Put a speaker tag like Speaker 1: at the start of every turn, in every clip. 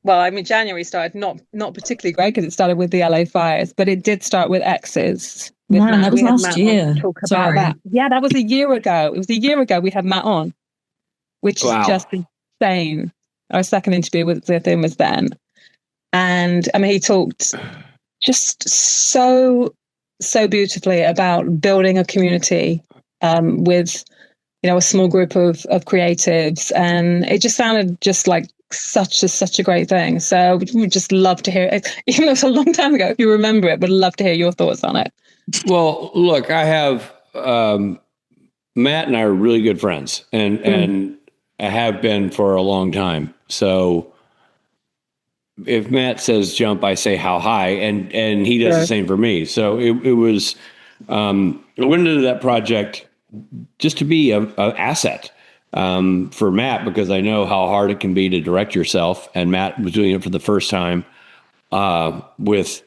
Speaker 1: well, I mean, January started not particularly great because it started with the LA fires, but it did start with exes with
Speaker 2: Man,
Speaker 1: Matt.
Speaker 2: that was
Speaker 1: We had
Speaker 2: last
Speaker 1: Matt
Speaker 2: year.
Speaker 1: on to talk about
Speaker 2: Sorry.
Speaker 1: that. Yeah, that was a year ago. It was a year ago we had Matt on, which is just insane. Our second interview with him was then. And I mean, he talked just so beautifully about building a community with, you know, a small group of creatives, and it just sounded just like such a great thing. So we'd just love to hear it, even though it's a long time ago. If you remember it, would love to hear your thoughts on it.
Speaker 3: Well, look, I have Matt and I are really good friends, and I have been for a long time. So if Matt says jump, I say how high, and he does the same for me. So it was I went into that project just to be a asset for Matt, because I know how hard it can be to direct yourself, and Matt was doing it for the first time with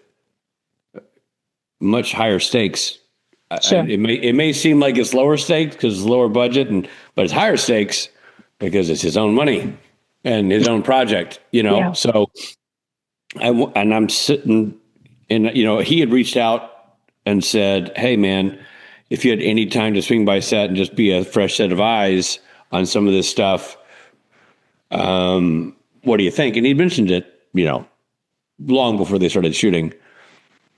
Speaker 3: much higher stakes.
Speaker 1: Sure.
Speaker 3: It may seem like it's lower stakes because it's lower budget, but it's higher stakes because it's his own money and his own project, you know. Yeah. So I'm sitting, and you know, he had reached out and said, "Hey, man, if you had any time to swing by set and just be a fresh set of eyes on some of this stuff, what do you think?" And he mentioned it, you know, long before they started shooting.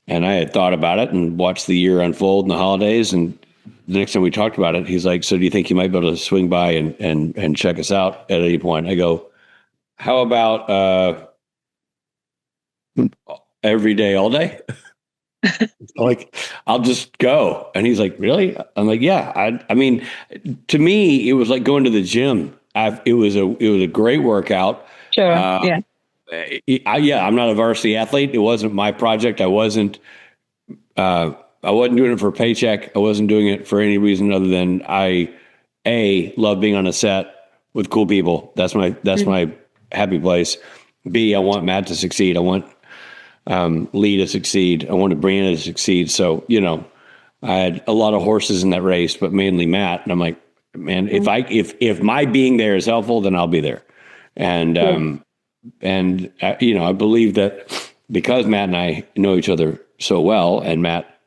Speaker 3: And I had thought about it and watched the year unfold and the holidays. And the next time we talked about it, he's like, "So do you think you might be able to swing by and check us out at any point?" I go, "How about every day, all day?" Like, "I'll just go." And he's like, "Really?" I'm like, "Yeah." I mean, to me, it was like going to the gym. It was a great workout.
Speaker 1: Sure. Yeah.
Speaker 3: I'm not a varsity athlete. It wasn't my project. I wasn't doing it for a paycheck. I wasn't doing it for any reason other than I love being on a set with cool people. That's my happy place. B, I want Matt to succeed. I want Lee to succeed. I wanted Brianna to succeed. So, you know, I had a lot of horses in that race, but mainly Matt. And I'm like, man, if my being there is helpful, then I'll be there. And you know, I believe that because Matt and I know each other so well, and Matt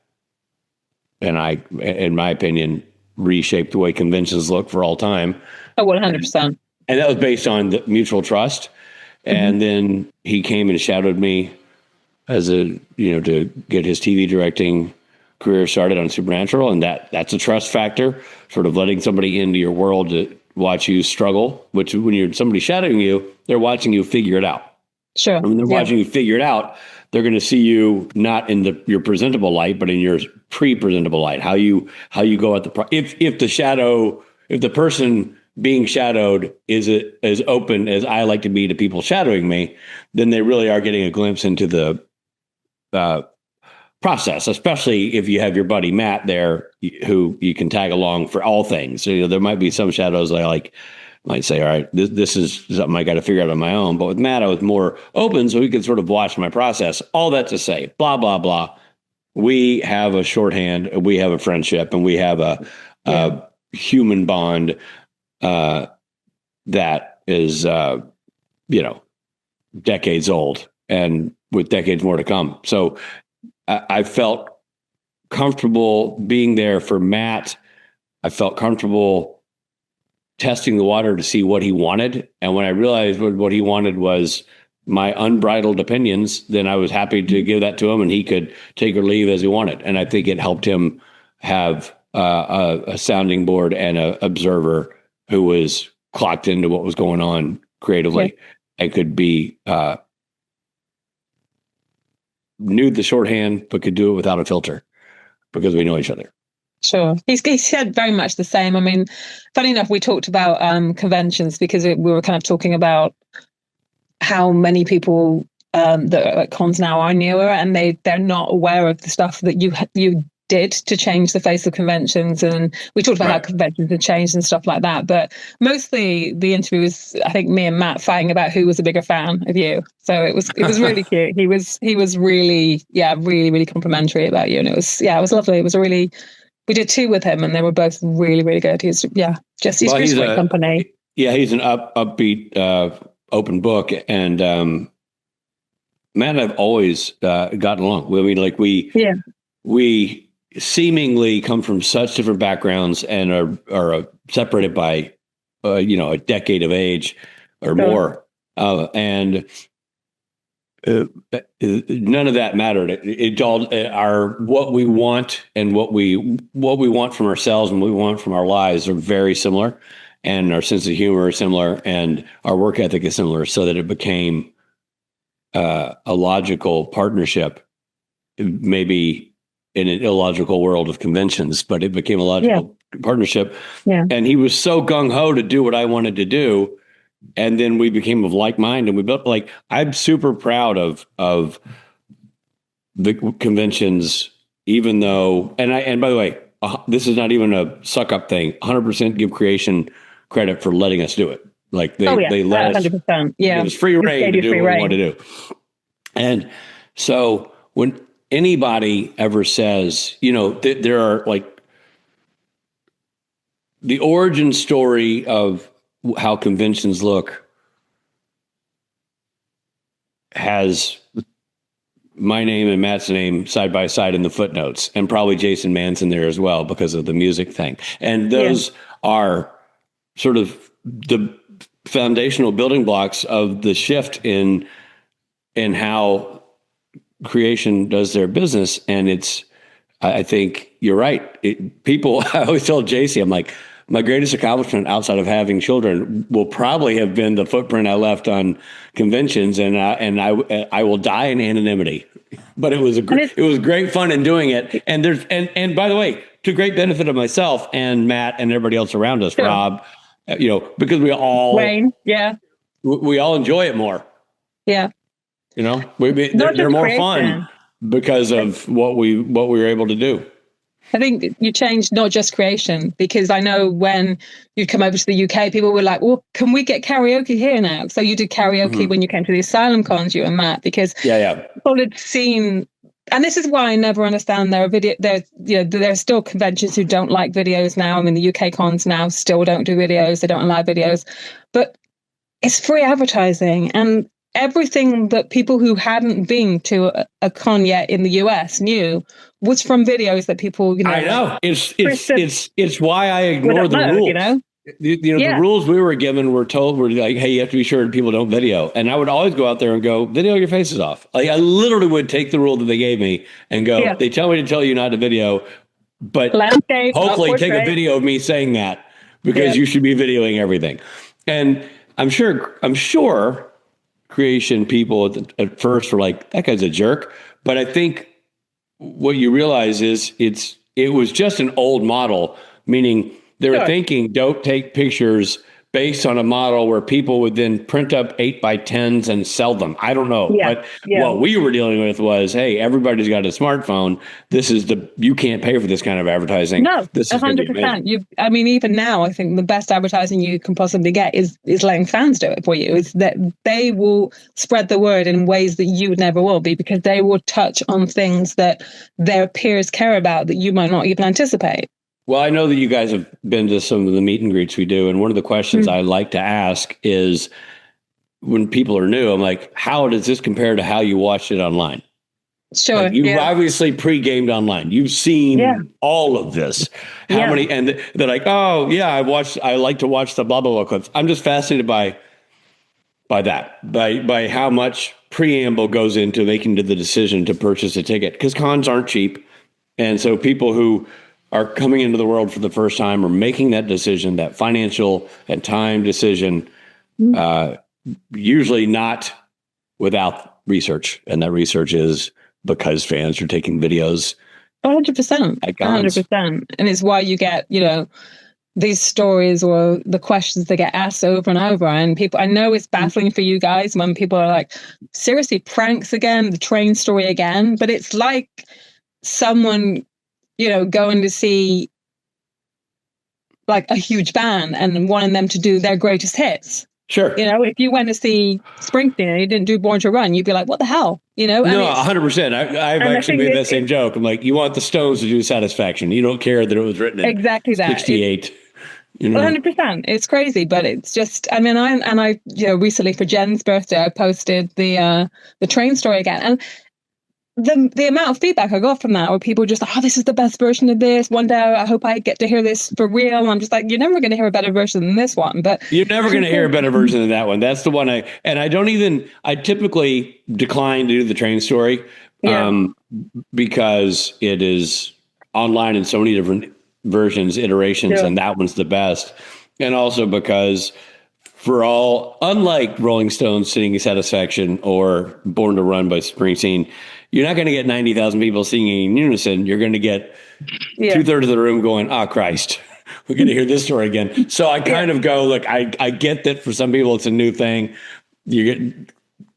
Speaker 3: and I, in my opinion, reshaped the way conventions look for all time.
Speaker 1: Oh, 100%.
Speaker 3: And that was based on the mutual trust. And then he came and shadowed me to get his TV directing career started on Supernatural. And that's a trust factor, sort of letting somebody into your world to watch you struggle, which when you're somebody shadowing you, they're watching you figure it out.
Speaker 1: Sure.
Speaker 3: And when they're watching you figure it out, they're going to see you not in your presentable light, but in your pre-presentable light. How you go at if the person being shadowed is as open as I like to be to people shadowing me, then they really are getting a glimpse into the process, especially if you have your buddy Matt there who you can tag along for all things. So, you know, there might be some shadows that I might say, all right, this is something I got to figure out on my own. But with Matt, I was more open so he could sort of watch my process. All that to say, blah, blah, blah. We have a shorthand, we have a friendship, and we have a human bond that is, you know, decades old and with decades more to come. So I felt comfortable being there for Matt. I felt comfortable testing the water to see what he wanted. And when I realized what he wanted was my unbridled opinions, then I was happy to give that to him and he could take or leave as he wanted. And I think it helped him have a sounding board and an observer who was clocked into what was going on creatively and could be knew the shorthand, but could do it without a filter because we know each other.
Speaker 1: Sure. He said very much the same. I mean, funny enough, we talked about conventions because we were kind of talking about how many people that are at cons now are newer and they're not aware of the stuff that you did to change the face of conventions. And we talked about how conventions had changed and stuff like that. But mostly the interview was, I think, me and Matt fighting about who was a bigger fan of you. So it was really cute. He was really, really complimentary about you. And it was lovely. It was we did 2 with him and they were both really, really good. He's great company.
Speaker 3: Yeah, he's an upbeat, open book. And Matt and I've always gotten along. I mean, like
Speaker 1: Yeah.
Speaker 3: we seemingly come from such different backgrounds and are separated by, a decade of age or more. And none of that mattered. It all what we want and what we want from ourselves and what we want from our lives are very similar, and our sense of humor is similar, and our work ethic is similar, so that it became a logical partnership, maybe in an illogical world of conventions, but it became a logical partnership.
Speaker 1: Yeah.
Speaker 3: And he was so gung ho to do what I wanted to do. And then we became of like mind, and we built, like, I'm super proud of the conventions, even though, and by the way, this is not even a suck up thing. 100% give creation credit for letting us do it. Like they let us,
Speaker 1: 100%. Yeah.
Speaker 3: It was free reign to do what we wanted to do. And so when anybody ever says, there are, like, the origin story of how conventions look has my name and Matt's name side by side in the footnotes, and probably Jason Manson there as well because of the music thing. And those are sort of the foundational building blocks of the shift in how creation does their business. And I think you're right. I always tell JC, I'm like, my greatest accomplishment outside of having children will probably have been the footprint I left on conventions, and I will die in anonymity. But it was great fun in doing it. And and by the way, to great benefit of myself and Matt and everybody else around us, sure. Rob, because we all
Speaker 1: Wayne,
Speaker 3: we all enjoy it more.
Speaker 1: Yeah.
Speaker 3: They're more fun because of what we were able to do.
Speaker 1: I think you changed not just creation, because I know when you come over to the UK, people were like, well, can we get karaoke here now? So you did karaoke when you came to the Asylum Cons, you and Matt, because people had seen, and this is why I never understand there's still conventions who don't like videos now. I mean, the UK cons now still don't do videos. They don't allow videos, but it's free advertising. And everything that people who hadn't been to a con yet in the US knew was from videos that people,
Speaker 3: I know. It's why I ignore the rules. The rules we were given were like, hey, you have to be sure people don't video. And I would always go out there and go, video your faces off. Like, I literally would take the rule that they gave me and go, they tell me to tell you not to video, but hopefully take a video of me saying that, because you should be videoing everything. And I'm sure creation people at first were like, that guy's a jerk. But I think what you realize is it was just an old model, meaning they were thinking, don't take pictures based on a model where people would then print up 8x10s and sell them. I don't know. But what we were dealing with was, hey, everybody's got a smartphone. You can't pay for this kind of advertising.
Speaker 1: No, this 100%. I mean, even now, I think the best advertising you can possibly get is letting fans do it for you. Is that they will spread the word in ways that you never will be, because they will touch on things that their peers care about that you might not even anticipate.
Speaker 3: Well, I know that you guys have been to some of the meet and greets we do. And one of the questions I like to ask is, when people are new, I'm like, how does this compare to how you watched it online?
Speaker 1: Sure.
Speaker 3: Like, you obviously pre-gamed online. You've seen all of this. How many? And they're like, oh, yeah, I like to watch the blah, blah, blah clips. I'm just fascinated by that, by how much preamble goes into making the decision to purchase a ticket, because cons aren't cheap. And so people who are coming into the world for the first time or making that decision, that financial and time decision, usually not without research. And that research is because fans are taking videos.
Speaker 1: 100%. 100%. And it's why you get, these stories or the questions that get asked over and over. And people, I know it's baffling for you guys when people are like, seriously, pranks again, the train story again. But it's like someone, going to see like a huge band and wanting them to do their greatest hits.
Speaker 3: Sure.
Speaker 1: If you went to see Springsteen and he didn't do Born to Run, you'd be like, what the hell? No,
Speaker 3: 100%. I've actually made that same joke. I'm like, you want the Stones to do Satisfaction. You don't care that it was written in
Speaker 1: exactly that.
Speaker 3: 68. You know,
Speaker 1: 100%. It's crazy, but it's just, I mean, I recently for Jen's birthday, I posted the train story again. And the amount of feedback I got from that, where people just like, oh, this is the best version of this. One day I hope I get to hear this for real. And I'm just like, you're never going to hear a better version than this one. But
Speaker 3: you're never going to hear a better version than that one. That's the one I typically decline to do the train story because it is online in so many different versions, iterations, and that one's the best. And also because unlike Rolling Stones Singing Satisfaction or Born to Run by Springsteen, you're not going to get 90,000 people singing in unison. You're going to get 2/3 of the room going, "Ah, Christ, we're going to hear this story again." So I kind of go, look, I get that for some people it's a new thing.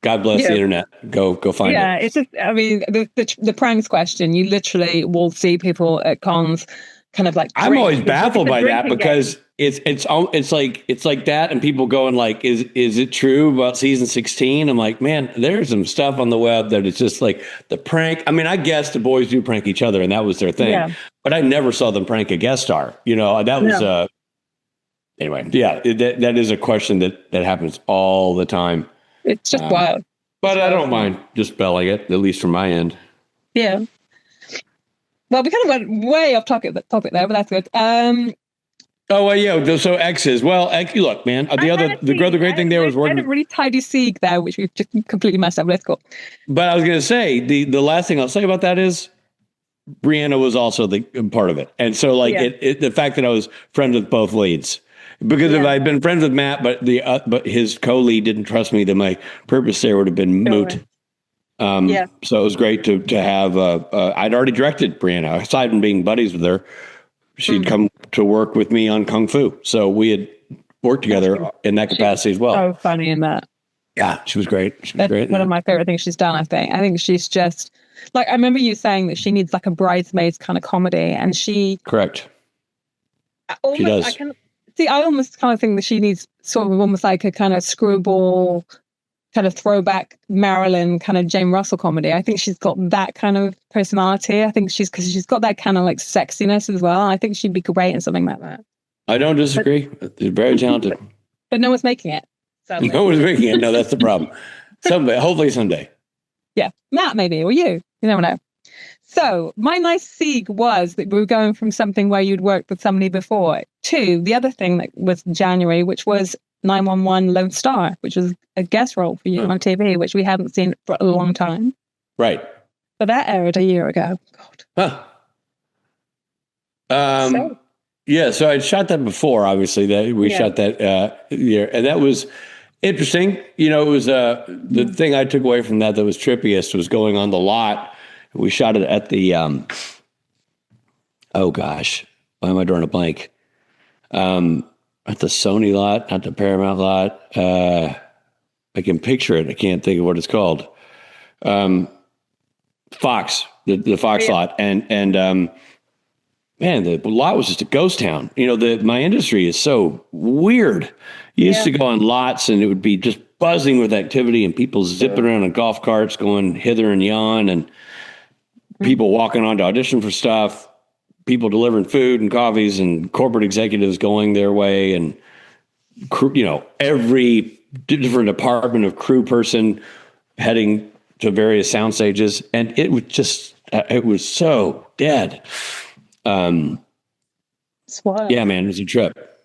Speaker 3: God bless the internet. Go find it.
Speaker 1: Yeah, it's just, I mean, the pranks question. You literally will see people at cons kind of like.
Speaker 3: I'm always baffled by that because it's like that, and people going like, is it true about season 16? I'm like, man, there's some stuff on the web that it's just like the prank. I mean, I guess the boys do prank each other, and that was their thing. But I never saw them prank a guest star. That was anyway. Yeah, that is a question that happens all the time.
Speaker 1: It's just wild.
Speaker 3: But I don't mind dispelling it, at least from my end.
Speaker 1: Yeah. Well, we kind of went way off topic there, but that's good.
Speaker 3: Oh, well, yeah. So exes. Well, look, man. The great thing there was working.
Speaker 1: I had a really tidy segue there, which we've just completely messed up. Let's go.
Speaker 3: But I was going to say the last thing I'll say about that is Brianna was also the part of it, and so like the fact that I was friends with both leads. Because if I'd been friends with Matt, but his co-lead didn't trust me, then my purpose there would have been moot. So it was great to have. I'd already directed Brianna. Aside from being buddies with her, she'd come to work with me on Kung Fu. So we had worked together in that capacity as well.
Speaker 1: So funny in that.
Speaker 3: Yeah, she was great.
Speaker 1: That's one of my favorite things she's done. I think she's just like, I remember you saying that she needs like a bridesmaids kind of comedy, and she
Speaker 3: correct.
Speaker 1: She does. I almost kind of think that she needs sort of almost like a kind of screwball, kind of throwback Marilyn kind of Jane Russell comedy. I think she's got that kind of personality. I think because she's got that kind of like sexiness as well. I think she'd be great in something like that.
Speaker 3: I don't disagree. She's very talented.
Speaker 1: But no one's making it. Sadly.
Speaker 3: No one's making it. No, that's the problem. Hopefully someday.
Speaker 1: Yeah. Matt, maybe, or you. You never know. So my nice segue was that we were going from something where you'd worked with somebody before to the other thing that was January, which was 911 Lone Star, which was a guest role for you on TV, which we hadn't seen for a long time.
Speaker 3: Right.
Speaker 1: But that aired a year ago. God.
Speaker 3: Yeah, so I'd shot that before, obviously. We shot that year, and that was interesting. It was the thing I took away from that was trippiest was going on the lot. We shot it at the, oh gosh, why am I drawing a blank? At the Sony lot, not the Paramount lot. I can picture it. I can't think of what it's called. Fox, the Fox lot. And man, the lot was just a ghost town. My industry is so weird. You used to go on lots and it would be just buzzing with activity and people zipping around in golf carts going hither and yon, and people walking on to audition for stuff, people delivering food and coffees, and corporate executives going their way, and every different department of crew person heading to various sound stages, and it was just it was so dead. Yeah, man, it was a trip.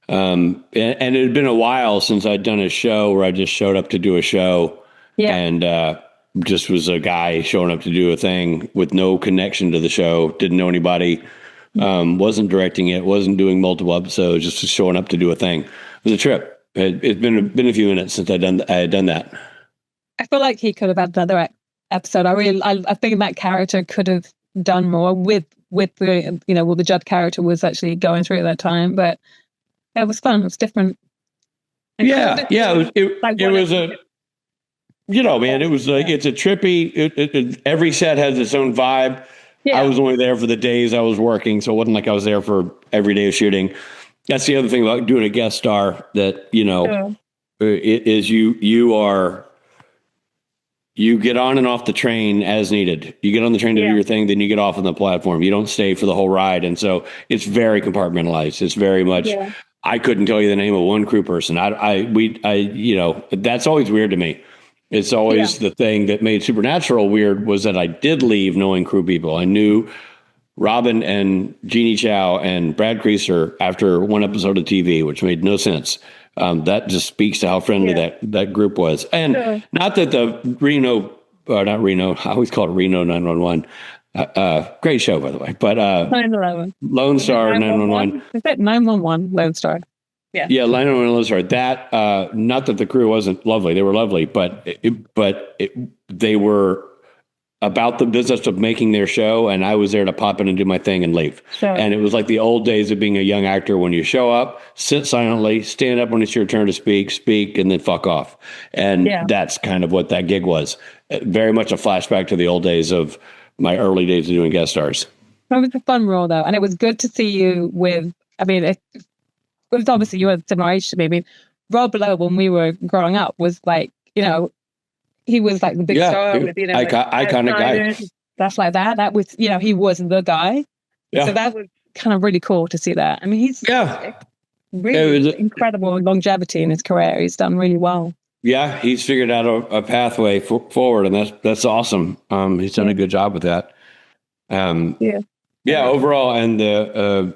Speaker 3: And it had been a while since I'd done a show where I just showed up to do a show, and just was a guy showing up to do a thing with no connection to the show, didn't know anybody, wasn't directing it, wasn't doing multiple episodes, just showing up to do a thing. It was a trip. It's been a few minutes since I had done that.
Speaker 1: I feel like he could have had another episode. I think that character could have done more with the the Judd character was actually going through at that time, but it was fun. It was different. And it was a. Man, it was like, it's a trippy, every set has its own vibe. Yeah. I was only there for the days I was working, so it wasn't like I was there for every day of shooting. That's the other thing about doing a guest star, that, it is you are,
Speaker 3: you get on and off the train as needed. You get on the train to do your thing, then you get off on the platform. You don't stay for the whole ride. And so it's very compartmentalized. It's very much, I couldn't tell you the name of one crew person. That's always weird to me. It's always the thing that made Supernatural weird was that I did leave knowing crew people. I knew Robin and Jeannie Chow and Brad Creaser after one episode of TV, which made no sense. That just speaks to how friendly that group was. And not that the not Reno, I always call it Reno 911. Great show, by the way. But
Speaker 1: 911.
Speaker 3: Lone Star 911.
Speaker 1: Is that 911 Lone Star? Yeah. Yeah,
Speaker 3: 911 Lone Star. That, not that the crew wasn't lovely. They were lovely, but they were about the business of making their show, and I was there to pop in and do my thing and leave. Sure. And it was like the old days of being a young actor when you show up, sit silently, stand up when it's your turn to speak, and then fuck off. And that's kind of what that gig was. Very much a flashback to the old days of my early days of doing guest stars.
Speaker 1: It was a fun role, though, and it was good to see you with, it was obviously you were similar age to me. I mean, Rob Lowe, when we were growing up, was like, he was like the big star with,
Speaker 3: iconic guy.
Speaker 1: Stuff like that. That was, he was the guy. Yeah. So that was kind of really cool to see that. I mean, he's really incredible longevity in his career. He's done really well.
Speaker 3: Yeah, he's figured out a pathway forward, and that's awesome. He's done a good job with that. Overall, and the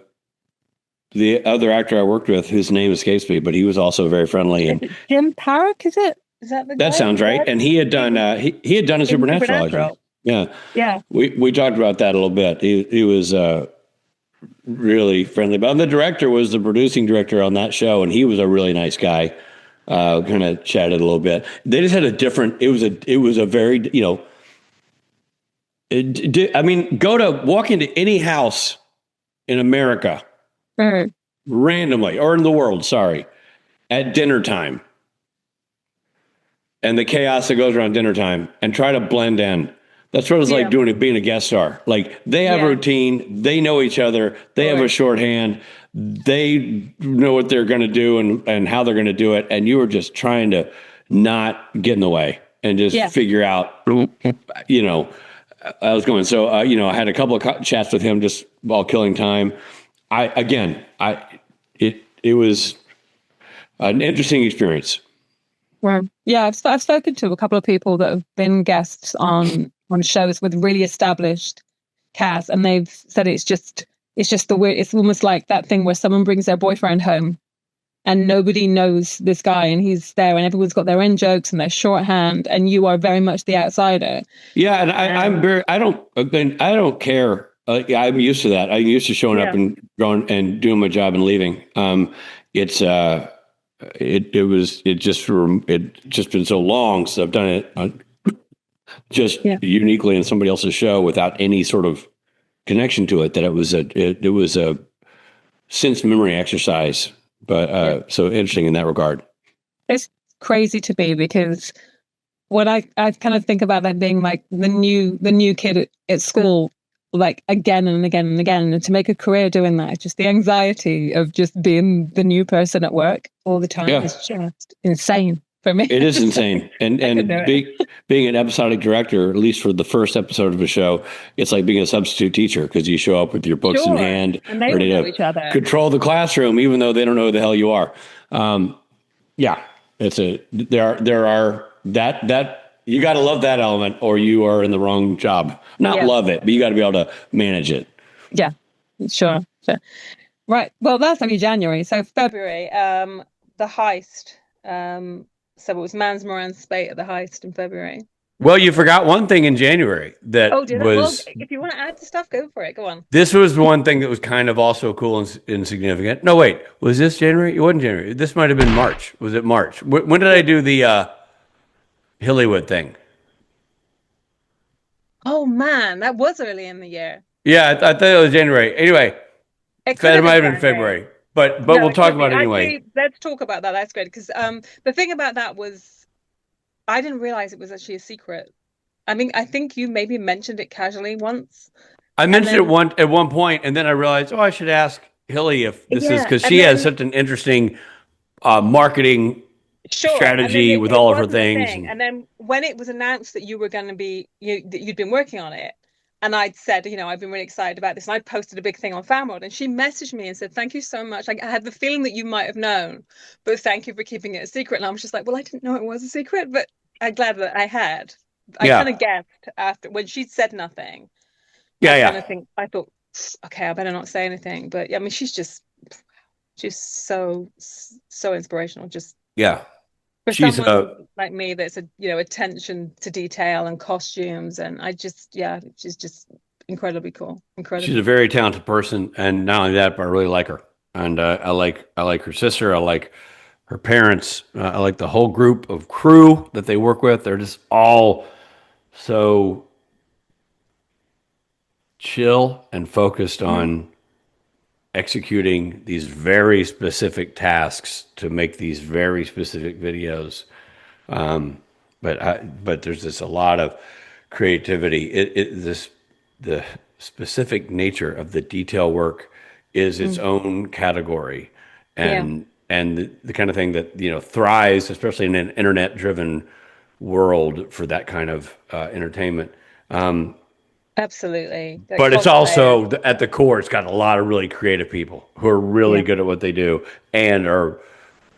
Speaker 3: other actor I worked with, whose name escapes me, but he was also very friendly. And
Speaker 1: Jim Parrick, is it? Is that the guy?
Speaker 3: That sounds right. And he had done he had done a Supernatural. Yeah. We talked about that a little bit. He was really friendly. But the director was the producing director on that show, and he was a really nice guy. Kind of chatted a little bit. They just had a different. It was a very walk into any house in America randomly, or in the world, at dinner time. And the chaos that goes around dinner time, and try to blend in. That's what it's like being a guest star. Like, they have a routine, they know each other, they have a shorthand, they know what they're going to do and how they're going to do it. And you were just trying to not get in the way and just figure out, I was going. So, I had a couple of chats with him just while killing time. It was an interesting experience.
Speaker 1: Well, yeah, I've spoken to a couple of people that have been guests on shows with really established casts, and they've said it's just the weird. It's almost like that thing where someone brings their boyfriend home, and nobody knows this guy, and he's there, and everyone's got their own jokes and their shorthand, and you are very much the outsider. Yeah, and
Speaker 3: I don't care. I'm used to that. I'm used to showing up and going and doing my job and leaving. It's just been so long since I've done it uniquely in somebody else's show without any sort of connection to it, that it was a sense memory exercise. But so interesting in that regard.
Speaker 1: It's crazy to me, because when I kind of think about that being like the new kid at school, like again and again and again, and to make a career doing that, it's just the anxiety of just being the new person at work all the time is just insane for me.
Speaker 3: It is insane. And being an episodic director, at least for the first episode of a show, it's like being a substitute teacher, because you show up with your books in hand,
Speaker 1: and they ready know each other,
Speaker 3: control the classroom, even though they don't know who the hell you are. There are that. You got to love that element, or you are in the wrong job. Not love it, but you got to be able to manage it.
Speaker 1: Yeah, sure. Right. Well, that's only January. So February, the heist. So it was Mansmore and Speight at the heist in February.
Speaker 3: Well, you forgot one thing in January that
Speaker 1: did I? Well, if you want to add to stuff, go for it. Go on.
Speaker 3: This was one thing that was kind of also cool and insignificant. No, wait. Was this January? It wasn't January. This might have been March. Was it March? When did I do the Hillywood thing?
Speaker 1: Oh man, that was early in the year.
Speaker 3: Yeah, I thought it was January. Anyway, it might have been February, but we'll talk about it anyway.
Speaker 1: Actually, let's talk about that. That's great, because the thing about that was, I didn't realize it was actually a secret. I mean, I think you maybe mentioned it casually once.
Speaker 3: I mentioned it at one point, and then I realized, I should ask Hilly if this is, because she has such an interesting marketing
Speaker 1: Sure. And then
Speaker 3: strategy with
Speaker 1: it
Speaker 3: all of her
Speaker 1: wasn't a
Speaker 3: things.
Speaker 1: thing.
Speaker 3: And
Speaker 1: And then when it was announced that you were going to be, that you'd been working on it, and I'd said, I've been really excited about this, and I posted a big thing on FanWorld, and she messaged me and said, "Thank you so much. Like, I had the feeling that you might have known, but thank you for keeping it a secret." And I was just like, "Well, I didn't know it was a secret, but I'm glad that I had." I kind of
Speaker 3: yeah,
Speaker 1: guessed after when she'd said nothing. I
Speaker 3: yeah,
Speaker 1: kind
Speaker 3: yeah,
Speaker 1: of I thought, okay, I better not say anything. But yeah, I mean, she's so inspirational. Just
Speaker 3: yeah.
Speaker 1: for
Speaker 3: She's
Speaker 1: someone like me that's attention to detail and costumes, and yeah, she's just incredibly cool,
Speaker 3: she's a
Speaker 1: incredibly cool.
Speaker 3: very talented person, and not only that, but I really like her. And I like her sister. I like her parents. I like the whole group of crew that they work with. They're just all so chill and focused
Speaker 1: Mhm.
Speaker 3: on executing these very specific tasks to make these very specific videos. But there's just a lot of creativity. The specific nature of the detail work is its
Speaker 1: Mm.
Speaker 3: own category,
Speaker 1: Yeah,
Speaker 3: and the kind of thing that thrives, especially in an internet-driven world for that kind of entertainment.
Speaker 1: absolutely. The
Speaker 3: But it's
Speaker 1: cosplayers.
Speaker 3: also at the core, it's got a lot of really creative people who are really
Speaker 1: Yeah,
Speaker 3: good at what they do and are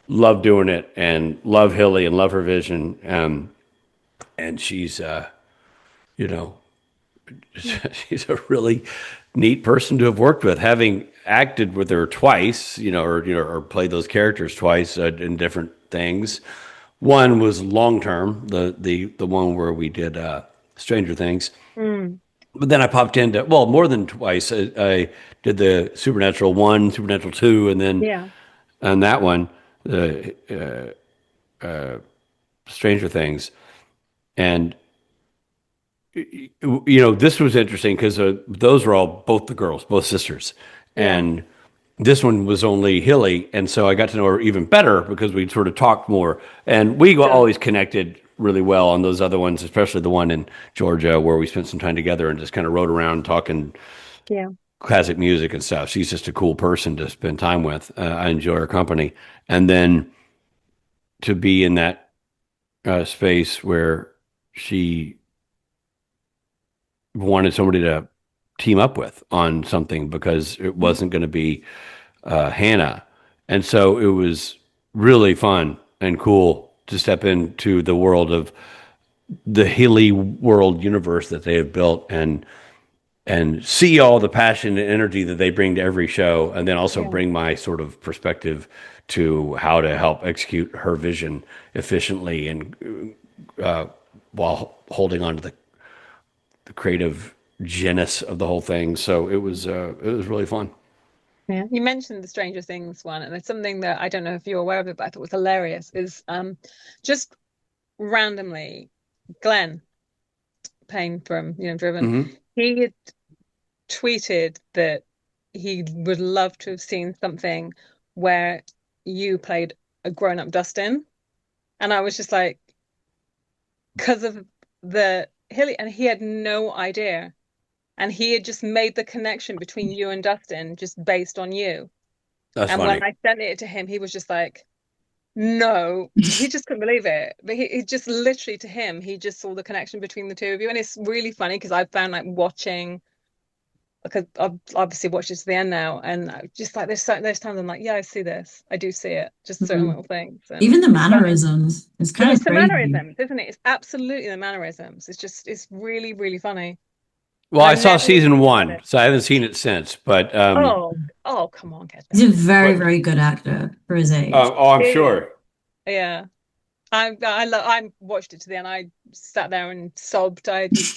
Speaker 3: love doing it and love Hilly and love her vision. And she's you know
Speaker 1: yeah,
Speaker 3: she's a really neat person to have worked with, having acted with her twice, or played those characters twice in different things. One was long term, the one where we did Stranger Things,
Speaker 1: mm,
Speaker 3: but then I popped into, well, more than twice. I did the Supernatural one, Supernatural two, and then
Speaker 1: yeah,
Speaker 3: on that one, the Stranger Things. And this was interesting because those were all both the girls, both sisters,
Speaker 1: yeah.
Speaker 3: and this one was only Hilly, and so I got to know her even better because we sort of talked more, and we
Speaker 1: Sure.
Speaker 3: always connected really well on those other ones, especially the one in Georgia where we spent some time together and just kind of rode around talking
Speaker 1: Yeah.
Speaker 3: classic music and stuff. She's just a cool person to spend time with. I enjoy her company, and then to be in that space where she wanted somebody to team up with on something because it
Speaker 1: Mm.
Speaker 3: wasn't going to be Hannah. And so it was really fun and cool to step into the world of the Hilly world universe that they have built and see all the passion and energy that they bring to every show, and then also
Speaker 1: Yeah.
Speaker 3: bring my sort of perspective to how to help execute her vision efficiently and while holding on to the creative genius of the whole thing. So it was really fun.
Speaker 1: Yeah. You mentioned the Stranger Things one, and it's something that I don't know if you're aware of it, but I thought was hilarious. Is just randomly, Glenn Payne from Driven,
Speaker 3: Hmm.
Speaker 1: he had tweeted that he would love to have seen something where you played a grown-up Dustin. And I was just like, because of the Hilly, and he had no idea. And he had just made the connection between you and Dustin just based on you.
Speaker 3: That's
Speaker 1: And when
Speaker 3: funny.
Speaker 1: I sent it to him, he was just like, no, he just couldn't believe it. But he just literally to him, he just saw the connection between the two of you. And it's really funny because I found like watching, like I've obviously watched it to the end now, and just like there's times I'm like, yeah, I see this, I do see it, just certain
Speaker 2: Mhm.
Speaker 1: little things,
Speaker 2: Even
Speaker 1: and
Speaker 2: the
Speaker 1: it's funny.
Speaker 2: mannerisms is
Speaker 1: Well,
Speaker 2: kind
Speaker 1: it's
Speaker 2: of
Speaker 1: the
Speaker 2: crazy.
Speaker 1: mannerisms, isn't it? It's absolutely the mannerisms. It's really, really funny.
Speaker 3: Well,
Speaker 1: And
Speaker 3: I
Speaker 1: I've
Speaker 3: saw
Speaker 1: never really
Speaker 3: season
Speaker 1: thought about
Speaker 3: one,
Speaker 1: it.
Speaker 3: so I haven't seen it since. But
Speaker 1: Oh, come on,
Speaker 2: He's a
Speaker 1: Kevin.
Speaker 2: very,
Speaker 3: what?
Speaker 2: very good actor for his age.
Speaker 3: Oh, I'm
Speaker 1: Yeah.
Speaker 3: sure.
Speaker 1: Yeah. I watched it to the end. I sat there and sobbed.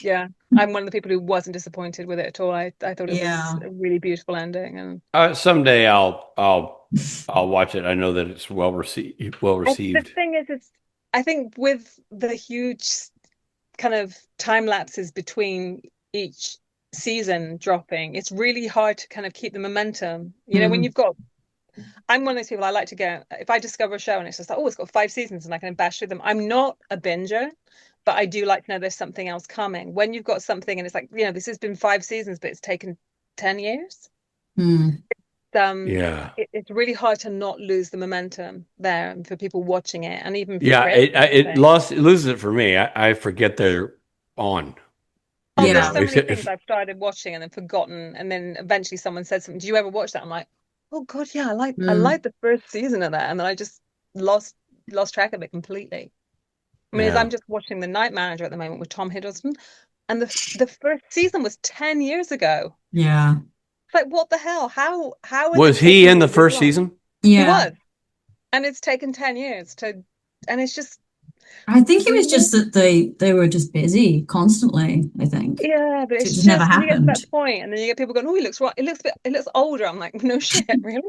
Speaker 1: Yeah. I'm one of the people who wasn't disappointed with it at all. I thought it was
Speaker 2: Yeah.
Speaker 1: a really beautiful ending, and
Speaker 3: Someday I'll watch it. I know that it's well received. Well
Speaker 1: the
Speaker 3: received.
Speaker 1: thing is, I think with the huge kind of time lapses between each season dropping, it's really hard to kind of keep the momentum. When
Speaker 2: Mm.
Speaker 1: you've got I'm one of those people I like to go, if I discover a show and it's just like, oh, it's got 5 seasons and I can bash through them. I'm not a binger, but I do like to know there's something else coming. When you've got something and it's like, this has been 5 seasons, but it's taken 10 years,
Speaker 2: Mm.
Speaker 1: it's really hard to not lose the momentum there, and for people watching it, and even for
Speaker 3: it loses it for me. I forget they're on.
Speaker 1: Oh, there's so many things I've started watching and then forgotten, and then eventually someone said something. Do you ever watch that? I'm like, oh god, yeah, I like the first season of that, and then I just lost track of it completely. I mean, I'm just watching The Night Manager at the moment with Tom Hiddleston, and the first season was 10 years ago.
Speaker 2: Yeah.
Speaker 1: It's like, what the hell? How
Speaker 3: was he in the first season?
Speaker 2: Yeah,
Speaker 1: he was, and it's taken 10 years and it's just.
Speaker 2: I think it was just that they were just busy constantly. I think.
Speaker 1: Yeah, but it's
Speaker 2: just never happened.
Speaker 1: You get to that point, and then you get people going, "Oh, he looks right. It looks older." I'm like, no shit, really?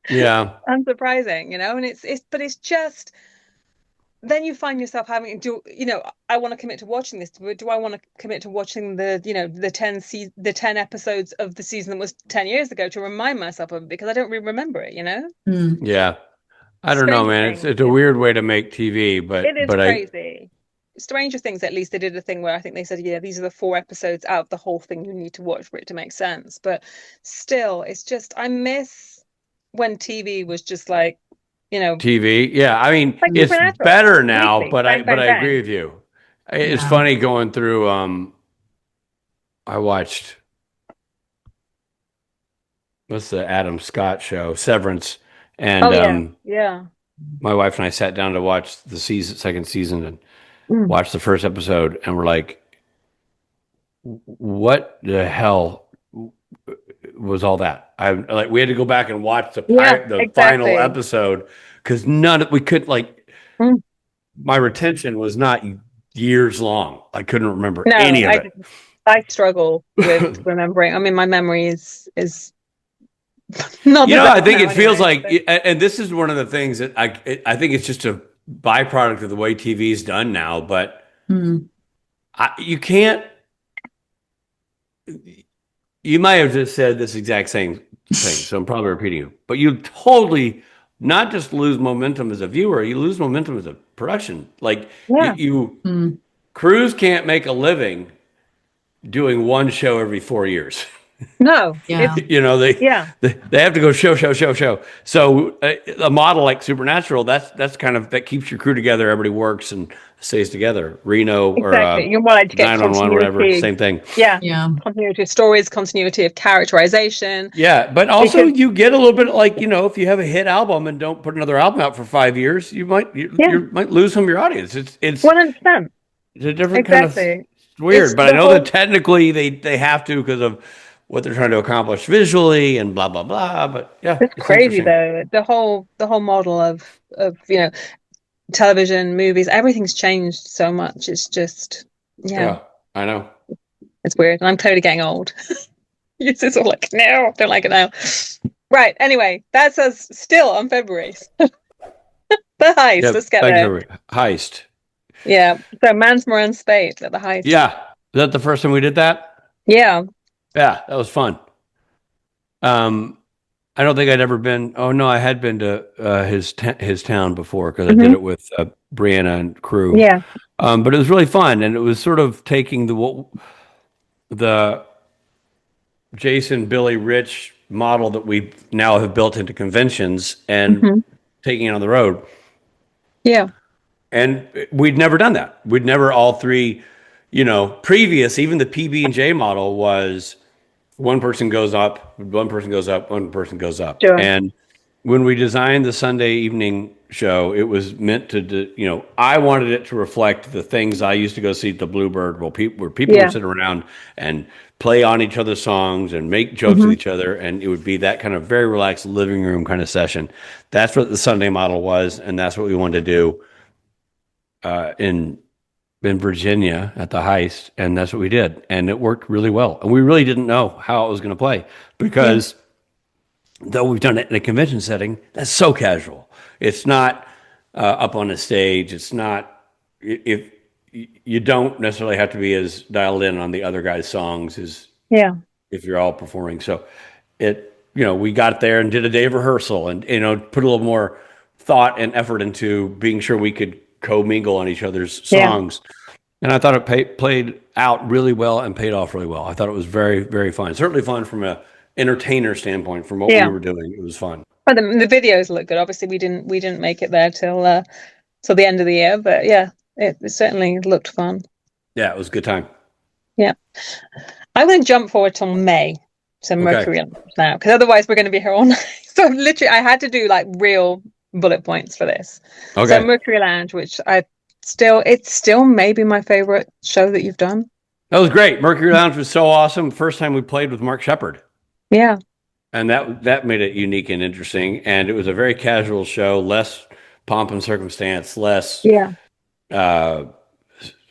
Speaker 3: Yeah,
Speaker 1: unsurprising, and but it's just. Then you find yourself having I want to commit to watching this, but do I want to commit to watching the 10 episodes of the season that was 10 years ago to remind myself of it, because I don't really remember it,
Speaker 3: Yeah. I don't know, man. It's a weird way to make TV, but
Speaker 1: it is crazy. Stranger Things, at least they did a thing where I think they said, yeah, these are the 4 episodes out of the whole thing you need to watch for it to make sense. But still, it's just, I miss when TV was just like,
Speaker 3: TV. Yeah. I mean,
Speaker 1: like
Speaker 3: it's better now, but I agree with you. It's funny going through, I watched, what's the Adam Scott show, Severance. And my wife and I sat down to watch the second season and watched the first episode, and we're like, what the hell was all that? We had to go back and watch the final episode, because we could my retention was not years long. I couldn't remember any of it.
Speaker 1: I struggle with remembering. I mean, my memory is not.
Speaker 3: I think it feels like, and this is one of the things that I think it's just a byproduct of the way TV is done now. But you can't. You might have just said this exact same thing, so I'm probably repeating you. But you totally not just lose momentum as a viewer, you lose momentum as a production. Crews can't make a living doing one show every 4 years.
Speaker 1: No.
Speaker 2: Yeah.
Speaker 3: They have to go show. So a model like Supernatural, that's kind of, that keeps your crew together. Everybody works and stays together. Reno or 911, whatever, same thing.
Speaker 1: Yeah. Continuity of stories, continuity of characterization.
Speaker 3: Yeah, but also you get a little bit if you have a hit album and don't put another album out for 5 years, you might lose some of your audience. It's
Speaker 1: 100%.
Speaker 3: It's a different kind of. It's weird, but I know that technically they have to, because of what they're trying to accomplish visually and blah blah blah. But
Speaker 1: it's crazy though. The whole model of television, movies, everything's changed so much. It's just
Speaker 3: I know,
Speaker 1: it's weird, and I'm clearly getting old. It's just all like, no, don't like it now. Right. Anyway, that's us still on February. The Heist. Let's get there.
Speaker 3: Heist.
Speaker 1: Yeah. So Mansmore and Speight at the Heist.
Speaker 3: Yeah. Is that the first time we did that?
Speaker 1: Yeah.
Speaker 3: Yeah, that was fun. I don't think I'd ever been. Oh no, I had been to his town before, because I did it with Brianna and crew.
Speaker 1: Yeah.
Speaker 3: But it was really fun, and it was sort of taking the Jason, Billy, Rich model that we now have built into conventions and taking it on the road.
Speaker 1: Yeah.
Speaker 3: And we'd never done that. We'd never all three, previous, even the PB&J model was one person goes up, one person goes up, one person goes up.
Speaker 1: Sure.
Speaker 3: And when we designed the Sunday evening show, it was meant to, I wanted it to reflect the things I used to go see at the Bluebird, where people would sit around and play on each other's songs and make jokes with each other. And it would be that kind of very relaxed living room kind of session. That's what the Sunday model was. And that's what we wanted to do in Virginia at the Heist, and that's what we did, and it worked really well. And we really didn't know how it was going to play, because though we've done it in a convention setting, that's so casual. It's not up on a stage. It's not, if you don't necessarily have to be as dialed in on the other guy's songs as if you're all performing. So we got there and did a day of rehearsal, and put a little more thought and effort into being sure we could co-mingle on each other's songs. And I thought it played out really well and paid off really well. I thought it was very, very fun. Certainly fun from a entertainer standpoint from what we were doing. It was fun.
Speaker 1: But the videos look good. Obviously, we didn't make it there till the end of the year, but yeah, it certainly looked fun.
Speaker 3: Yeah, it was a good time.
Speaker 1: Yeah, I'm going to jump forward till May, so Mercury now, because otherwise we're going to be here all night. So literally, I had to do like real bullet points for this.
Speaker 3: Okay.
Speaker 1: So Mercury Lounge, which it's still maybe my favorite show that you've done.
Speaker 3: That was great. Mercury Lounge was so awesome. First time we played with Mark Shepard.
Speaker 1: Yeah.
Speaker 3: And that made it unique and interesting. And it was a very casual show, less pomp and circumstance, less, I don't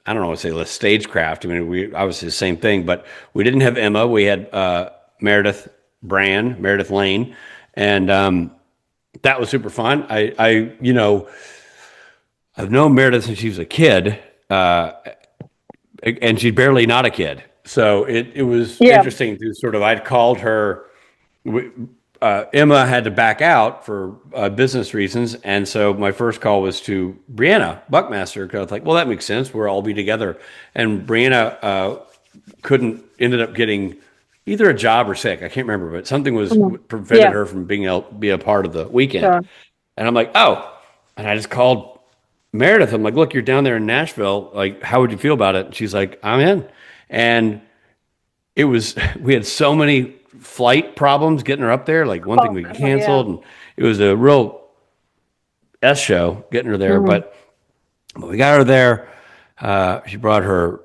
Speaker 3: know what to say, less stagecraft. I mean, we obviously the same thing, but we didn't have Emma. We had Meredith Lane. And that was super fun. I've known Meredith since she was a kid, and she's barely not a kid. So it was interesting to sort of, I'd called her, Emma had to back out for business reasons. And so my first call was to Brianna Buckmaster, because I was like, well, that makes sense. We'll all be together. And Brianna ended up getting either a job or sick. I can't remember, but something was prevented her from being able to be a part of the weekend. Sure. And I'm like, oh, and I just called Meredith. I'm like, look, you're down there in Nashville. Like, how would you feel about it? And she's like, I'm in. And we had so many flight problems getting her up there. Like one thing we canceled, and it was a real S show getting her there. But we got her there. She brought her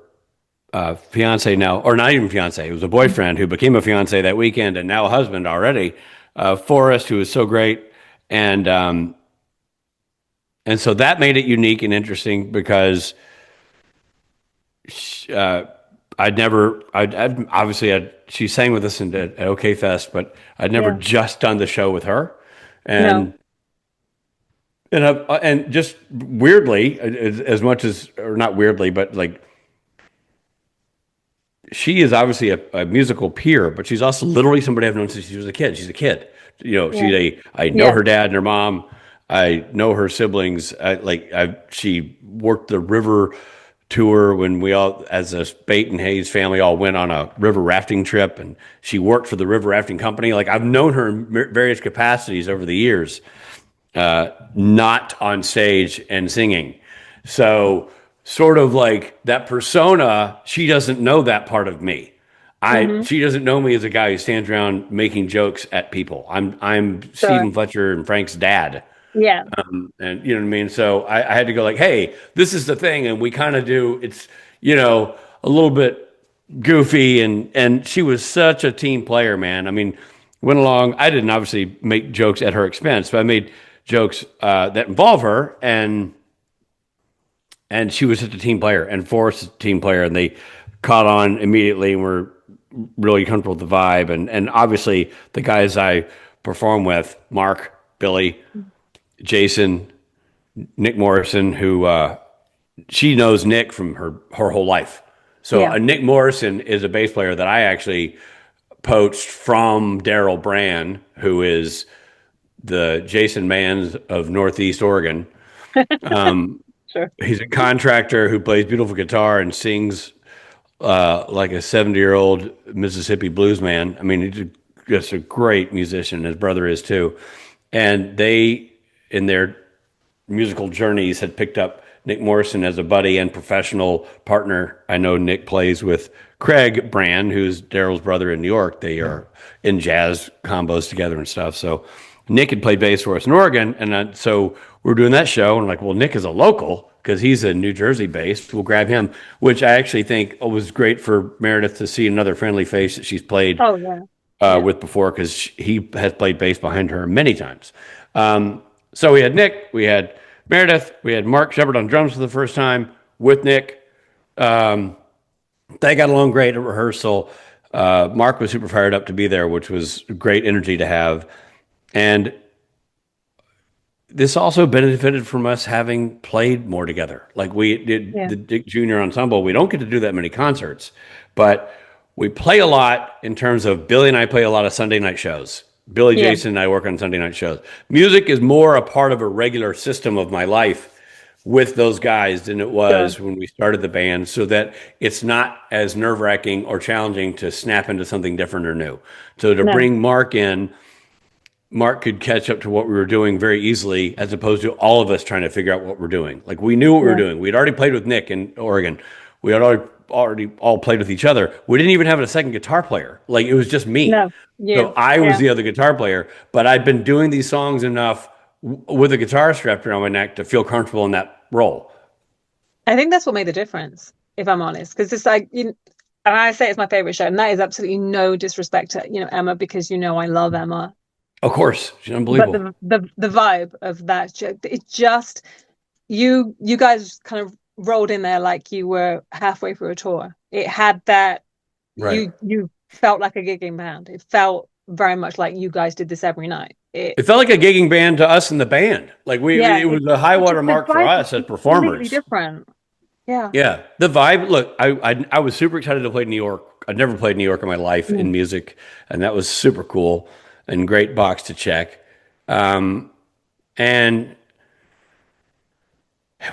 Speaker 3: fiance now, or not even fiance. It was a boyfriend who became a fiance that weekend, and now a husband already. Forrest, who was so great, and so that made it unique and interesting because she sang with us at OK Fest, but I'd never just done the show with her, and just weirdly, as much as, or not weirdly, but like, she is obviously a musical peer, but she's also literally somebody I've known since she was a kid. She's a kid, I know her dad and her mom. I know her siblings. She worked the river tour when we all, as a Speight and Hayes family, all went on a river rafting trip, and she worked for the river rafting company. Like, I've known her in various capacities over the years, not on stage and singing. So sort of like that persona, she doesn't know that part of me. She doesn't know me as a guy who stands around making jokes at people. I'm Stephen Fletcher and Frank's dad.
Speaker 1: Yeah.
Speaker 3: And you know what I mean? So I had to go like, hey, this is the thing. And we kind of do, it's, a little bit goofy. And she was such a team player, man. I mean, went along, I didn't obviously make jokes at her expense, but I made jokes that involve her. And she was such a team player, and Forrest is a team player. And they caught on immediately and were really comfortable with the vibe. And obviously the guys I perform with, Mark, Billy, Jason, Nick Morrison, who she knows Nick from her whole life. So Nick Morrison is a bass player that I actually poached from Daryl Brand, who is the Jason Manns of Northeast Oregon.
Speaker 1: Sure.
Speaker 3: He's a contractor who plays beautiful guitar and sings like a 70-year-old Mississippi blues man. I mean, he's just a great musician. His brother is too. And they, in their musical journeys, had picked up Nick Morrison as a buddy and professional partner. I know Nick plays with Craig Brand, who's Daryl's brother in New York. They are in jazz combos together and stuff. So Nick had played bass for us in Oregon. And so we're doing that show. And like, well, Nick is a local because he's a New Jersey based. We'll grab him, which I actually think was great for Meredith to see another friendly face that she's played with before, because he has played bass behind her many times. So we had Nick, we had Meredith, we had Mark Shepard on drums for the first time with Nick. They got along great at rehearsal. Mark was super fired up to be there, which was great energy to have. And this also benefited from us having played more together. Like we did the Dick Jr. Ensemble. We don't get to do that many concerts, but we play a lot in terms of Billy and I play a lot of Sunday night shows. Billy, Jason, and I work on Sunday night shows. Music is more a part of a regular system of my life with those guys than it was when we started the band, so that it's not as nerve-wracking or challenging to snap into something different or new. So to bring Mark in, Mark could catch up to what we were doing very easily, as opposed to all of us trying to figure out what we're doing. Like, we knew what we were doing. We'd already played with Nick in Oregon. We had already all played with each other. We didn't even have a second guitar player. Like, it was just me. So I was the other guitar player, but I'd been doing these songs enough with a guitar strapped around my neck to feel comfortable in that role.
Speaker 1: I think that's what made the difference, if I'm honest, because it's like, and I say it's my favorite show, and that is absolutely no disrespect to, Emma, because I love Emma.
Speaker 3: Of course, she's unbelievable.
Speaker 1: But the vibe of that show, it just, you guys kind of rolled in there like you were halfway through a tour. It had that, you felt like a gigging band. It felt very much like you guys did this every night. It felt
Speaker 3: like a gigging band to us in the band. Like it was a high water mark for us as performers.
Speaker 1: Completely different. Yeah.
Speaker 3: Yeah. The vibe. Look, I was super excited to play New York. I'd never played New York in my life in music, and that was super cool and great box to check. And it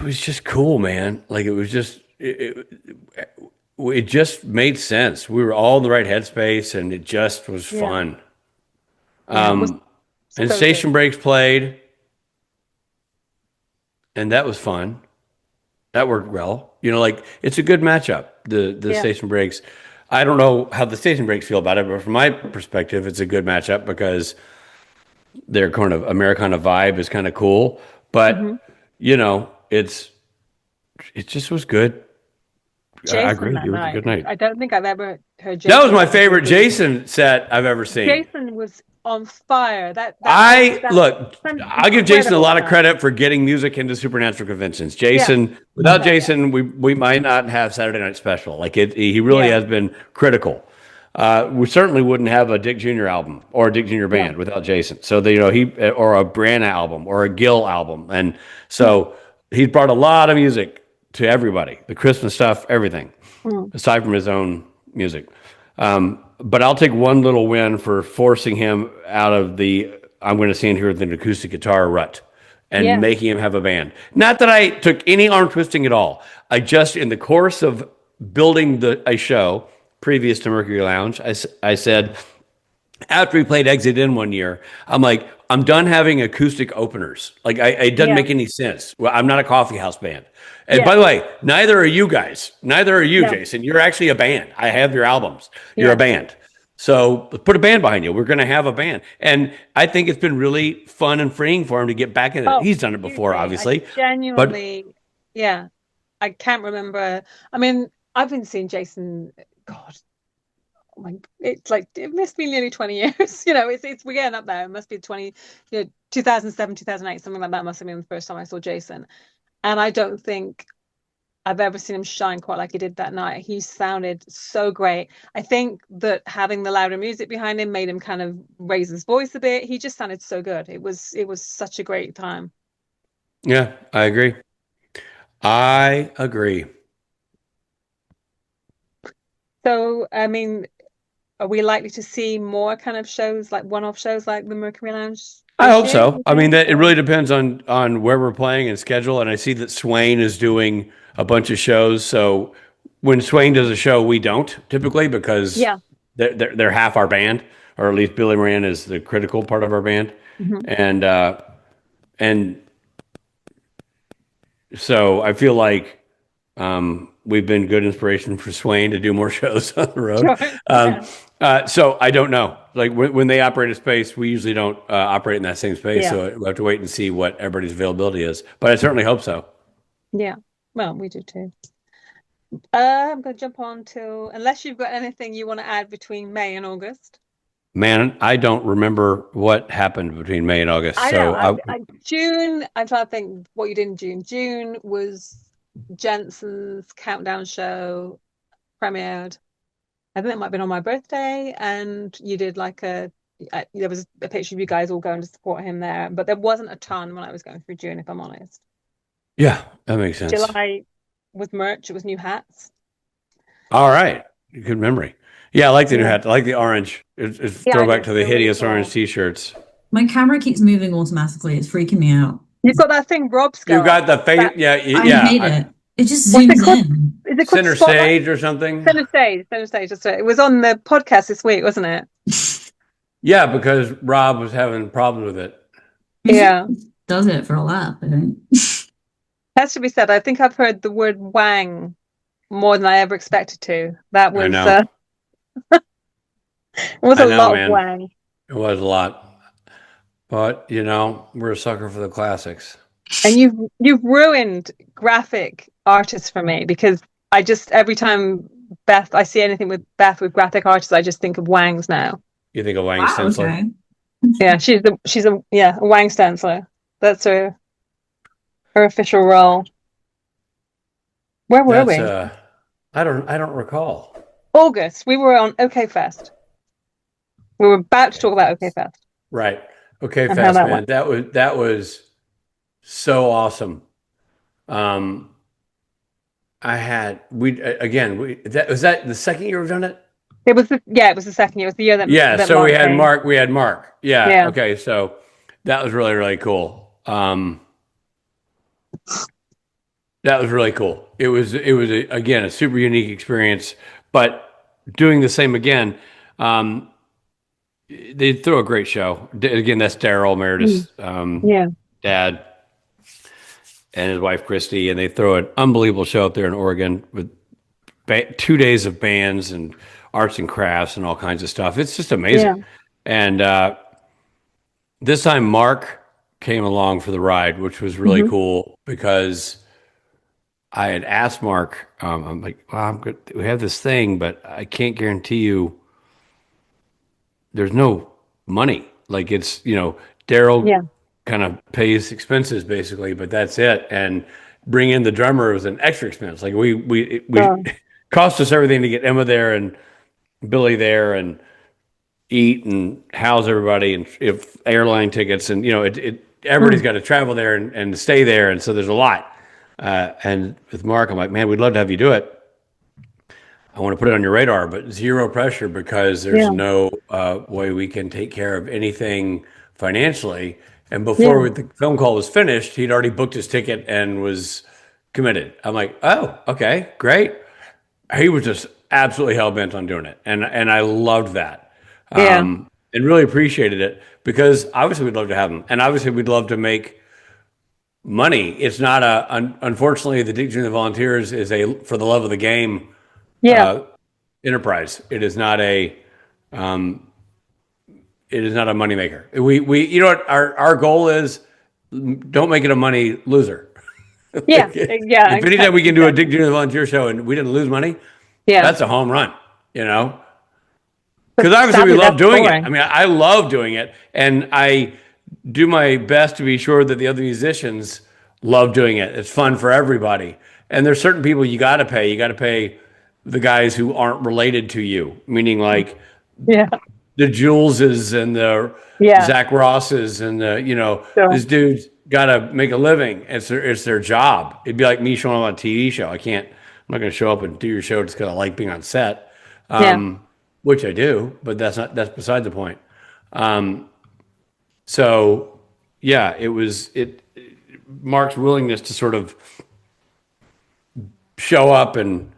Speaker 3: was just cool, man. Like, it was just it just made sense. We were all in the right headspace, and it just was fun. And Station Breaks played, and that was fun. That worked well. It's a good matchup, the Station Breaks. I don't know how the Station Breaks feel about it, but from my perspective, it's a good matchup because their kind of Americana vibe is kind of cool. But, it just was good.
Speaker 1: Jason,
Speaker 3: I agree. It was a good night.
Speaker 1: I don't think I've ever heard Jason.
Speaker 3: That was my favorite Jason set I've ever seen.
Speaker 1: Jason was on fire.
Speaker 3: I'll give Jason a lot of credit for getting music into Supernatural conventions. Jason, without Jason, we might not have Saturday Night Special. He really has been critical. We certainly wouldn't have a Dick Jr. album or a Dick Jr. band without Jason. So or a Branna album or a Gill album, and so he's brought a lot of music to everybody. The Christmas stuff, everything, aside from his own music. But I'll take one little win for forcing him out of the I'm going to stand here with an acoustic guitar rut and making him have a band. Not that I took any arm twisting at all. I just, in the course of building a show previous to Mercury Lounge, I said, after we played Exit In one year, I'm like, I'm done having acoustic openers. Like, it doesn't make any sense. Well, I'm not a coffee house band. And by the way, neither are you guys. Neither are you, Jason. You're actually a band. I have your albums. You're a band. So put a band behind you. We're going to have a band. And I think it's been really fun and freeing for him to get back in it. He's done it before, obviously.
Speaker 1: Genuinely, I can't remember. I mean, I've been seeing Jason, God, it's like, it must be nearly 20 years. We're getting up there. It must be 2007, 2008, something like that must have been the first time I saw Jason. And I don't think I've ever seen him shine quite like he did that night. He sounded so great. I think that having the louder music behind him made him kind of raise his voice a bit. He just sounded so good. It was such a great time.
Speaker 3: Yeah, I agree.
Speaker 1: So, I mean, are we likely to see more kind of shows, like one-off shows like the Mercury Lounge?
Speaker 3: I hope so. I mean, it really depends on where we're playing and schedule. And I see that Swain is doing a bunch of shows. So when Swain does a show, we don't typically, because they're half our band, or at least Billy Moran is the critical part of our band. And so I feel like we've been good inspiration for Swain to do more shows on the road. So I don't know. Like, when they operate a space, we usually don't operate in that same space. So we'll have to wait and see what everybody's availability is. But I certainly hope so.
Speaker 1: Yeah. Well, we do too. I'm going to jump on to, unless you've got anything you want to add between May and August.
Speaker 3: Man, I don't remember what happened between May and August.
Speaker 1: June, I'm trying to think what you did in June. June was Jensen's Countdown show premiered. I think it might have been on my birthday, and you did there was a picture of you guys all going to support him there, but there wasn't a ton when I was going through June, if I'm honest. Yeah,
Speaker 3: that makes sense.
Speaker 1: July was merch. It was new hats.
Speaker 3: All right. Good memory. Yeah, I like the new hat. I like the orange. It's throwback to the hideous orange t-shirts.
Speaker 2: My camera keeps moving automatically. It's freaking me out.
Speaker 1: You've got that thing Rob's got.
Speaker 3: You got the face.
Speaker 1: That-
Speaker 3: Yeah,
Speaker 2: I hate it. It just
Speaker 1: What's it
Speaker 2: zooms
Speaker 1: called?
Speaker 2: in.
Speaker 1: Is it called
Speaker 3: center
Speaker 1: Spotlight?
Speaker 3: stage or something.
Speaker 1: Center stage. That's right. It was on the podcast this week, wasn't it?
Speaker 3: Yeah, because Rob was having problems with it.
Speaker 1: Yeah.
Speaker 2: Does it for a laugh, I think.
Speaker 1: Has to be said. I think I've heard the word wang more than I ever expected to. That was
Speaker 3: I know.
Speaker 1: it was
Speaker 3: I
Speaker 1: a
Speaker 3: know,
Speaker 1: lot
Speaker 3: man.
Speaker 1: of wang.
Speaker 3: It was a lot. But, we're a sucker for the classics.
Speaker 1: And you've ruined graphic artists for me, because I just, every time I see anything with Beth with graphic artists, I just think of Wangs now.
Speaker 3: You think of Wang
Speaker 2: Wow,
Speaker 3: Stencler?
Speaker 2: okay.
Speaker 1: Yeah, she's a Wang Stencler. That's her official role. Where were we?
Speaker 3: I don't recall.
Speaker 1: August. We were on OK Fest. We were about to talk about OK Fest.
Speaker 3: Right. Okay,
Speaker 1: And how
Speaker 3: Fast
Speaker 1: that
Speaker 3: Man.
Speaker 1: went.
Speaker 3: That was so awesome. I had was that the second year we've done it?
Speaker 1: It was the second year. It was the year that
Speaker 3: Yeah, so
Speaker 1: Mark
Speaker 3: we had
Speaker 1: came.
Speaker 3: Mark. We had Mark. Yeah.
Speaker 1: Yeah.
Speaker 3: Okay, so that was really, really cool. That was really cool. It was again a super unique experience, but doing the same again. They throw a great show. Again, that's Daryl Meredith's dad and his wife Christy, and they throw an unbelievable show up there in Oregon with 2 days of bands and arts and crafts and all kinds of stuff. It's just amazing. And this time Mark came along for the ride, which was really cool, because I had asked Mark, I'm like, well, I'm good. We have this thing, but I can't guarantee you there's no money. Like, it's, Daryl kind of pays expenses basically, but that's it. And bring in the drummer was an extra expense. Like we cost us everything to get Emma there and Billy there and eat and house everybody, and if airline tickets, and everybody's got to travel there and stay there, and so there's a lot. And with Mark, I'm like, man, we'd love to have you do it. I want to put it on your radar, but zero pressure, because there's no way we can take care of anything financially. And before the film call was finished, he'd already booked his ticket and was committed. I'm like, oh, okay, great. He was just absolutely hell-bent on doing it. And I loved that. And really appreciated it, because obviously we'd love to have him. And obviously we'd love to make money. It's not unfortunately, the Dick Junior Volunteers is for the love of the game enterprise. It is not a moneymaker. We what our goal is, don't make it a money loser. If anytime we can do a Dick Junior Volunteer show and we didn't lose money, that's a home run, Because obviously we love doing it. I mean, I love doing it, and I do my best to be sure that the other musicians love doing it. It's fun for everybody. And there's certain people you got to pay. You got to pay the guys who aren't related to you, meaning like the Juleses and the Zach Rosses and this dude's got to make a living. It's their job. It'd be like me showing up on a TV show. I'm not going to show up and do your show just because I like being on set, which I do, but that's beside the point. So yeah, it was Mark's willingness to sort of show up and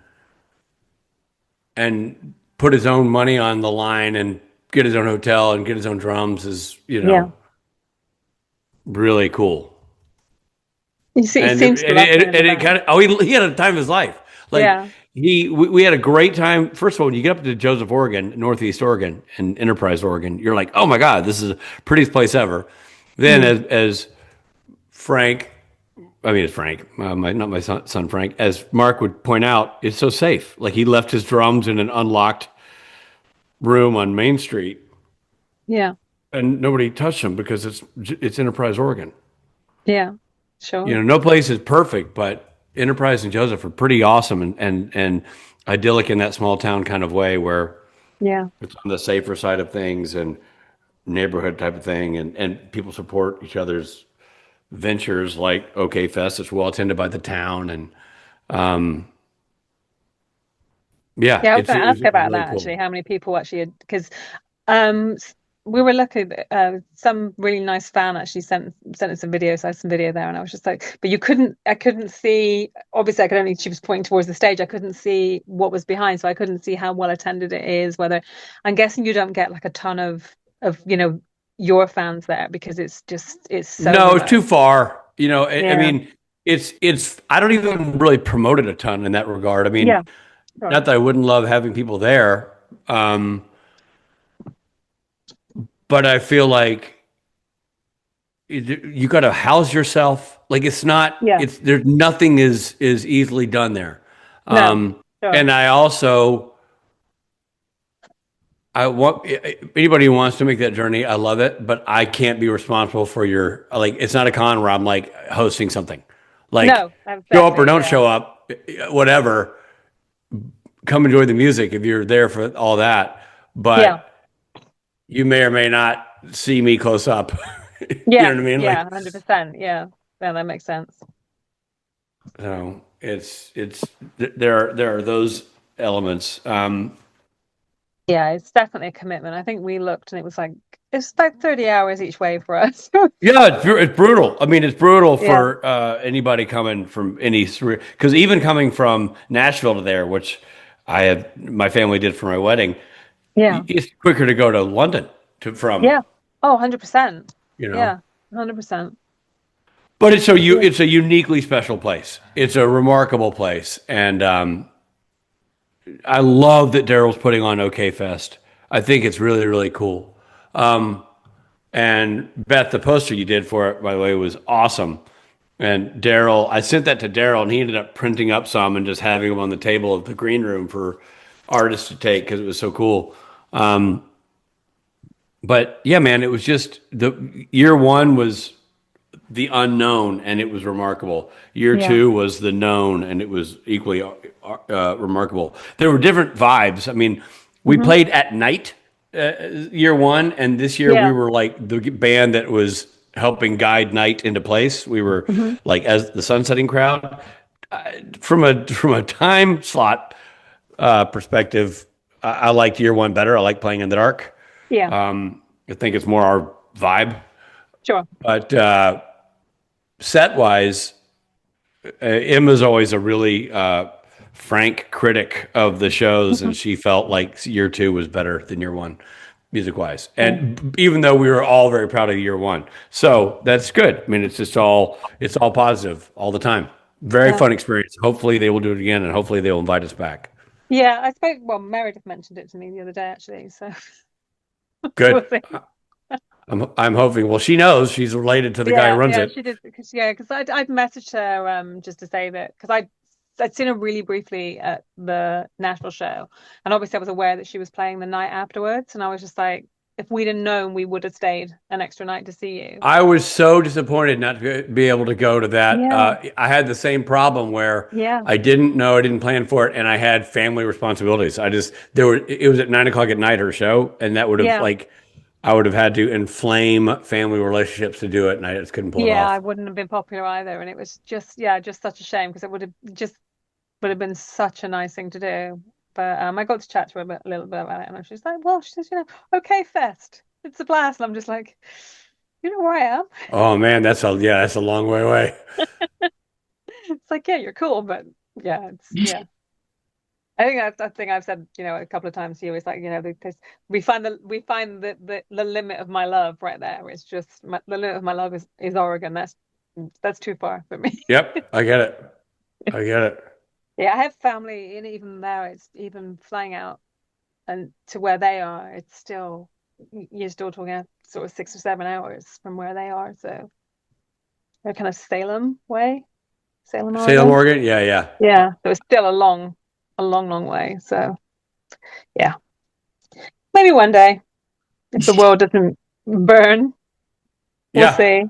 Speaker 3: put his own money on the line and get his own hotel and get his own drums is, really cool.
Speaker 1: He seems to love
Speaker 3: it kind of, he had a time of his life. Like we had a great time. First of all, when you get up to Joseph, Oregon, Northeast Oregon, and Enterprise, Oregon, you're like, oh my God, this is the prettiest place ever. Then as Frank, it's Frank, not my son Frank, as Mark would point out, it's so safe. Like, he left his drums in an unlocked room on Main Street.
Speaker 1: Yeah.
Speaker 3: And nobody touched them because it's Enterprise, Oregon.
Speaker 1: Yeah, sure.
Speaker 3: No place is perfect, but Enterprise and Joseph are pretty awesome and idyllic in that small town kind of way, where it's on the safer side of things and neighborhood type of thing, and people support each other's ventures, like OK Fest. It's well attended by the town, and
Speaker 1: I was going to ask about
Speaker 3: really
Speaker 1: that,
Speaker 3: cool.
Speaker 1: actually, how many people actually had, because we were lucky that some really nice fan actually sent us some videos. I had some video there, and I was just like, but I couldn't see. Obviously, I could only. She was pointing towards the stage. I couldn't see what was behind, so I couldn't see how well attended it is. Whether I'm guessing you don't get like a ton of your fans there because it's so
Speaker 3: No,
Speaker 1: remote.
Speaker 3: it's too far. I
Speaker 1: Yeah.
Speaker 3: mean, it's. I don't even really promote it a ton in that regard. I mean,
Speaker 1: Yeah. Sure.
Speaker 3: not that I wouldn't love having people there, but I feel like you got to house yourself. Like it's not.
Speaker 1: Yeah.
Speaker 3: There's nothing is easily done there.
Speaker 1: No. Sure.
Speaker 3: And I want anybody who wants to make that journey. I love it, but I can't be responsible for it's not a con where I'm like hosting something. Like
Speaker 1: No,
Speaker 3: show up or don't
Speaker 1: yeah.
Speaker 3: show up, whatever. Come enjoy the music if you're there for all that. But you may or may not see me close up. You know what I mean?
Speaker 1: Yeah, 100%. Yeah, that makes sense.
Speaker 3: So there are those elements.
Speaker 1: Yeah, it's definitely a commitment. I think we looked and it's about 30 hours each way for us.
Speaker 3: Yeah, it's brutal. I mean, it's brutal for anybody coming from because even coming from Nashville to there, which my family did for my wedding.
Speaker 1: Yeah,
Speaker 3: it's quicker to go to London from.
Speaker 1: Yeah. Oh, 100%.
Speaker 3: Yeah,
Speaker 1: 100%.
Speaker 3: But it's a uniquely special place. It's a remarkable place, and I love that Daryl's putting on OK Fest. I think it's really, really cool. And Beth, the poster you did for it, by the way, was awesome. And Daryl, I sent that to Daryl, and he ended up printing up some and just having them on the table of the green room for artists to take because it was so cool. But yeah, man, it was just the year one was the unknown, and it was remarkable. Year two was the known, and it was equally remarkable. There were different vibes. I mean, we played at night year one, and this year we were like the band that was helping guide night into place. We were like as the sunsetting crowd. From a time slot perspective, I liked year one better. I like playing in the dark.
Speaker 1: Yeah.
Speaker 3: I think it's more our vibe.
Speaker 1: Sure.
Speaker 3: But set wise, Emma's always a really frank critic of the shows, and she felt like year two was better than year one, music wise. And even though we were all very proud of year one, so that's good. I mean, it's all positive all the time. Very fun experience. Hopefully they will do it again, and hopefully they will invite us back.
Speaker 1: Yeah, I spoke. Well, Meredith mentioned it to me the other day, actually. So
Speaker 3: good. I'm hoping. Well, she knows she's related to the guy who runs it.
Speaker 1: She did because I'd messaged her just to say that because I'd seen her really briefly at the Nashville show, and obviously I was aware that she was playing the night afterwards, and I was just like, if we'd have known, we would have stayed an extra night to see you.
Speaker 3: I was so disappointed not to be able to go to that. I had the same problem where I didn't know, I didn't plan for it, and I had family responsibilities. It was at 9:00 at night, her show, and that would have I would have had to inflame family relationships to do it, and I just couldn't pull it off.
Speaker 1: Yeah, I wouldn't have been popular either, and it was just such a shame because it would have been such a nice thing to do. But I got to chat to her a little bit about it, and she's like, "Well," she says, "OK Fest, it's a blast." And I'm just like, "You know where I am?"
Speaker 3: Oh man, that's a long way away.
Speaker 1: It's like, yeah, you're cool, but I think I've said a couple of times to you. It's like we find the limit of my love right there. It's just the limit of my love is Oregon. That's too far for me.
Speaker 3: Yep, I get it.
Speaker 1: Yeah, I have family, and even there, it's even flying out and to where they are. It's still you're still talking sort of 6 or 7 hours from where they are. So they're kind of Salem way, Oregon.
Speaker 3: Salem, Oregon. Yeah.
Speaker 1: Yeah, so it's still a long way. So yeah, maybe one day if the world doesn't burn, we'll see.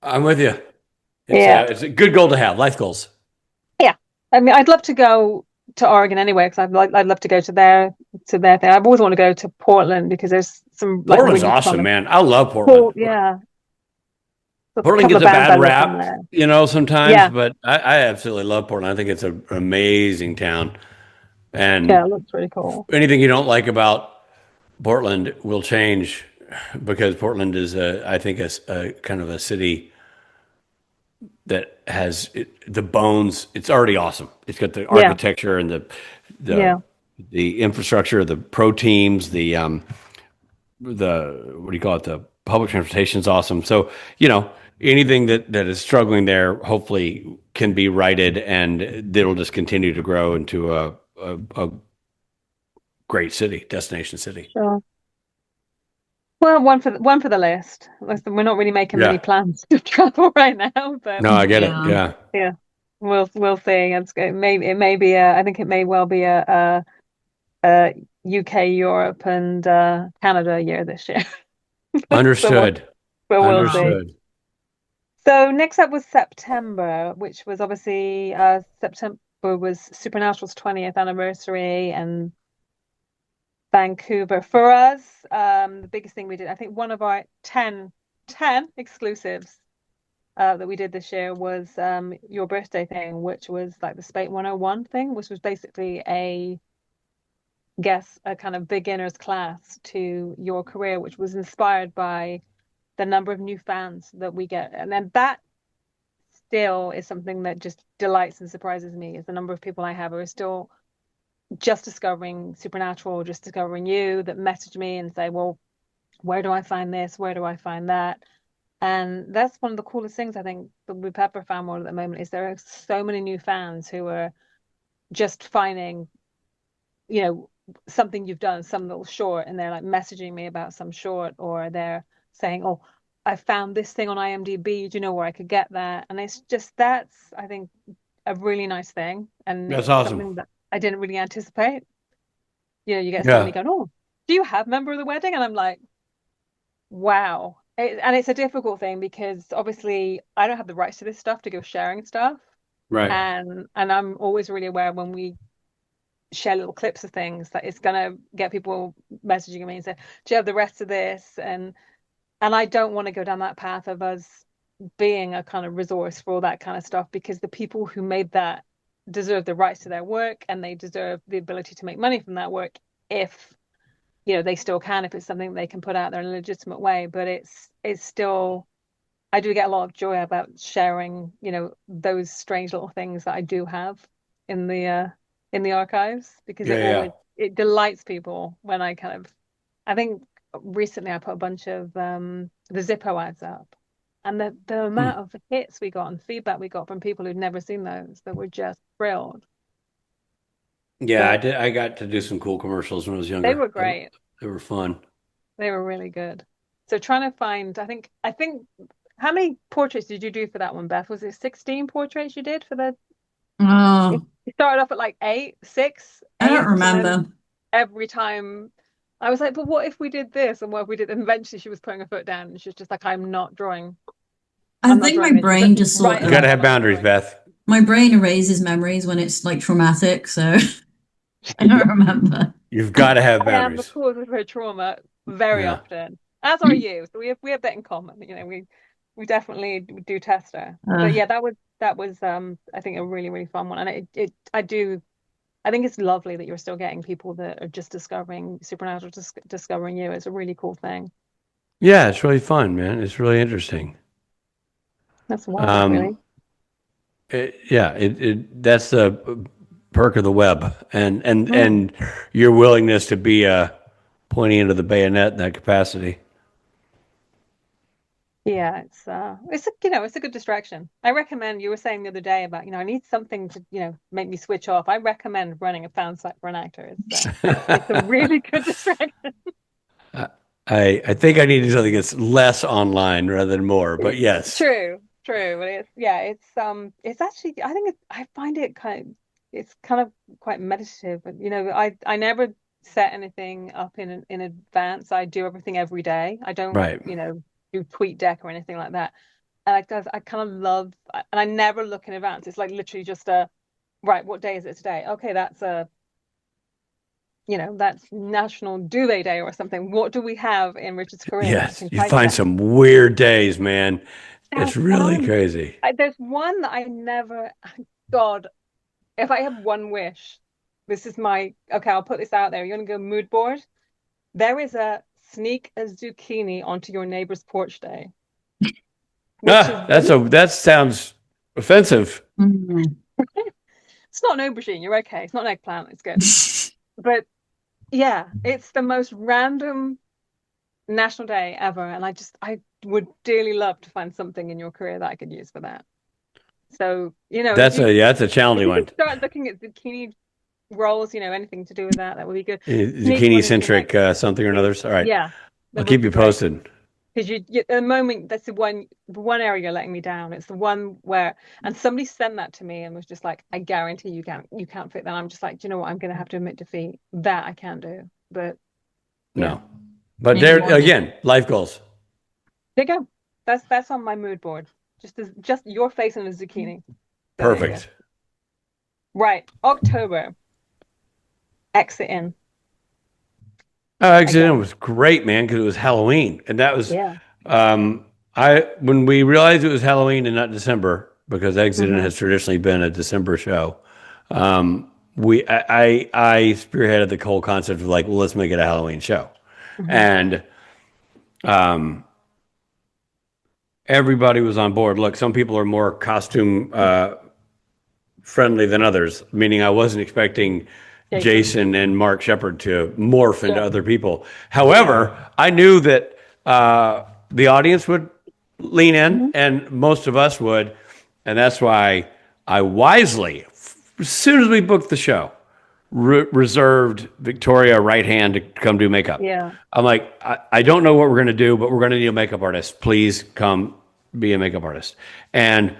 Speaker 3: I'm with you. It's a good goal to have. Life goals.
Speaker 1: I mean, I'd love to go to Oregon anyway because I'd love to go to their thing. I've always wanted to go to Portland because there's some.
Speaker 3: Portland's really awesome, man. I love Portland. Portland gets a bad rap, sometimes, but I absolutely love Portland. I think it's an amazing town, and
Speaker 1: it looks really cool.
Speaker 3: Anything you don't like about Portland will change because Portland is, I think, a kind of a city that has the bones. It's already awesome. It's got the
Speaker 1: Yeah.
Speaker 3: architecture and the
Speaker 1: Yeah.
Speaker 3: the infrastructure, the pro teams, the what do you call it? The public transportation is awesome. So, anything that is struggling there, hopefully can be righted, and it'll just continue to grow into a great city, destination city.
Speaker 1: Sure. Well, one for the list. Listen, we're not really making many
Speaker 3: Yeah.
Speaker 1: plans to travel right now, but
Speaker 3: No, I get it.
Speaker 2: Yeah.
Speaker 3: Yeah.
Speaker 1: yeah, we'll see. It may be I think it may well be a UK, Europe, and Canada year this year. So
Speaker 3: Understood.
Speaker 1: we'll
Speaker 2: Wow.
Speaker 1: see.
Speaker 3: Understood.
Speaker 1: So next up was September, which was obviously September was Supernatural's 20th anniversary, and Vancouver. For us, the biggest thing we did, I think one of our 10 exclusives that we did this year was your birthday thing, which was like the Speight 101 thing, which was basically a kind of beginner's class to your career, which was inspired by the number of new fans that we get. And then that still is something that just delights and surprises me, is the number of people I have who are still just discovering Supernatural, just discovering you, that message me and say, well, where do I find this? Where do I find that? And that's one of the coolest things I think that we've had for FanWorld at the moment, is there are so many new fans who are just finding, something you've done, some little short, and they're like messaging me about some short, or they're saying, oh, I found this thing on IMDb. Do you know where I could get that? And that's, I think, a really nice thing. And
Speaker 3: That's
Speaker 1: it's
Speaker 3: awesome.
Speaker 1: something that I didn't really anticipate. You get
Speaker 3: Yeah.
Speaker 1: somebody going, oh, do you have Member of the Wedding? And I'm like, wow. And it's a difficult thing because obviously I don't have the rights to this stuff to go sharing stuff.
Speaker 3: Right.
Speaker 1: And I'm always really aware when we share little clips of things that it's gonna get people messaging me and say, do you have the rest of this? And I don't want to go down that path of us being a kind of resource for all that kind of stuff, because the people who made that deserve the rights to their work, and they deserve the ability to make money from that work if they still can, if it's something they can put out there in a legitimate way. But it's still, I do get a lot of joy about sharing those strange little things that I do have in the archives, because
Speaker 3: Yeah. Yeah.
Speaker 1: it delights people when I think recently I put a bunch of the Zippo ads up, and the
Speaker 3: Hmm.
Speaker 1: amount of hits we got and feedback we got from people who'd never seen those, that were just thrilled.
Speaker 3: Yeah, I
Speaker 1: So
Speaker 3: did. I got to do some cool commercials when I was
Speaker 1: they
Speaker 3: younger.
Speaker 1: were great.
Speaker 3: They were fun.
Speaker 1: They were really good. So trying to find, I think how many portraits did you do for that one, Beth? Was it 16 portraits you did for the
Speaker 2: Oh,
Speaker 1: you started off at like six,
Speaker 2: I don't
Speaker 1: eight, and
Speaker 2: remember.
Speaker 1: then every time I was like, but what if we did this? And what if we did? And eventually she was putting her foot down, and she's just like, I'm not drawing.
Speaker 2: I
Speaker 1: I'm not
Speaker 2: think my
Speaker 1: drawing this.
Speaker 2: brain just
Speaker 1: Write
Speaker 2: sort
Speaker 1: a
Speaker 3: You got to
Speaker 2: of
Speaker 1: letter
Speaker 3: have
Speaker 1: and I'm not
Speaker 3: boundaries,
Speaker 1: drawing.
Speaker 3: Beth.
Speaker 2: my brain erases memories when it's like traumatic, so I don't remember.
Speaker 3: You've got to have
Speaker 1: I am the
Speaker 3: boundaries.
Speaker 1: cause of her trauma very
Speaker 3: Yeah.
Speaker 1: often, as are you. So we have that in common. We definitely do test her. But yeah, that was I think a really, really fun one. And I think it's lovely that you're still getting people that are just discovering Supernatural, just discovering you. It's a really cool thing.
Speaker 3: Yeah, it's really fun, man. It's really interesting.
Speaker 1: That's wild,
Speaker 3: Um,
Speaker 1: really.
Speaker 3: that's the perk of the web,
Speaker 1: Mm.
Speaker 3: and your willingness to be pointing into the bayonet in that capacity.
Speaker 1: Yeah, it's a good distraction. I recommend, you were saying the other day about, I need something to, make me switch off. I recommend running a fan site for an actor. It's a really good distraction.
Speaker 3: I think I need something that's less online rather than more, but yes.
Speaker 1: True, true. But it's actually, I find it it's kind of quite meditative. But I never set anything up in advance. I do everything every day. I don't,
Speaker 3: Right.
Speaker 1: do tweet deck or anything like that. And I kind of love, and I never look in advance. It's like literally just right, what day is it today? Okay, that's National Duvet Day or something. What do we have in Richard's career that I
Speaker 3: Yes.
Speaker 1: can
Speaker 3: You
Speaker 1: tidy
Speaker 3: find
Speaker 1: that?
Speaker 3: some weird days, man. It's really
Speaker 1: And
Speaker 3: crazy.
Speaker 1: there's one that I never, God, if I have one wish, this is okay, I'll put this out there. You're gonna go mood board. There is a sneak a zucchini onto your neighbor's porch day.
Speaker 3: That sounds offensive.
Speaker 2: Mm.
Speaker 1: It's not an aubergine. You're okay. It's not an eggplant. It's good. But yeah, it's the most random national day ever. And I would dearly love to find something in your career that I could use for that. So,
Speaker 3: That's a challenging one.
Speaker 1: Start looking at zucchini rolls, anything to do with that would be good.
Speaker 3: Zucchini centric something or another. All right.
Speaker 1: Yeah.
Speaker 3: I'll keep you posted.
Speaker 1: Because at the moment, that's the one area you're letting me down. It's the one where, and somebody sent that to me and was just like, I guarantee you can't fit that. I'm just like, do you know what? I'm going to have to admit defeat. That I can't do. But
Speaker 3: no, but there again, life goals.
Speaker 1: There you go. That's on my mood board. Just your face and a zucchini.
Speaker 3: Perfect.
Speaker 1: Right. October. Exit In.
Speaker 3: Oh, Exit In was great, man, because it was Halloween, and that was when we realized it was Halloween and not December, because Exit In has traditionally been a December show. I spearheaded the whole concept of like, well, let's make it a Halloween show, and everybody was on board. Look, some people are more costume friendly than others, meaning I wasn't expecting Jason and Mark Shepard to morph into other people. However, I knew that the audience would lean in, and most of us would, and that's why I wisely, as soon as we booked the show, reserved Victoria right hand to come do makeup.
Speaker 1: Yeah.
Speaker 3: I'm like, I don't know what we're going to do, but we're going to need a makeup artist. Please come be a makeup artist. And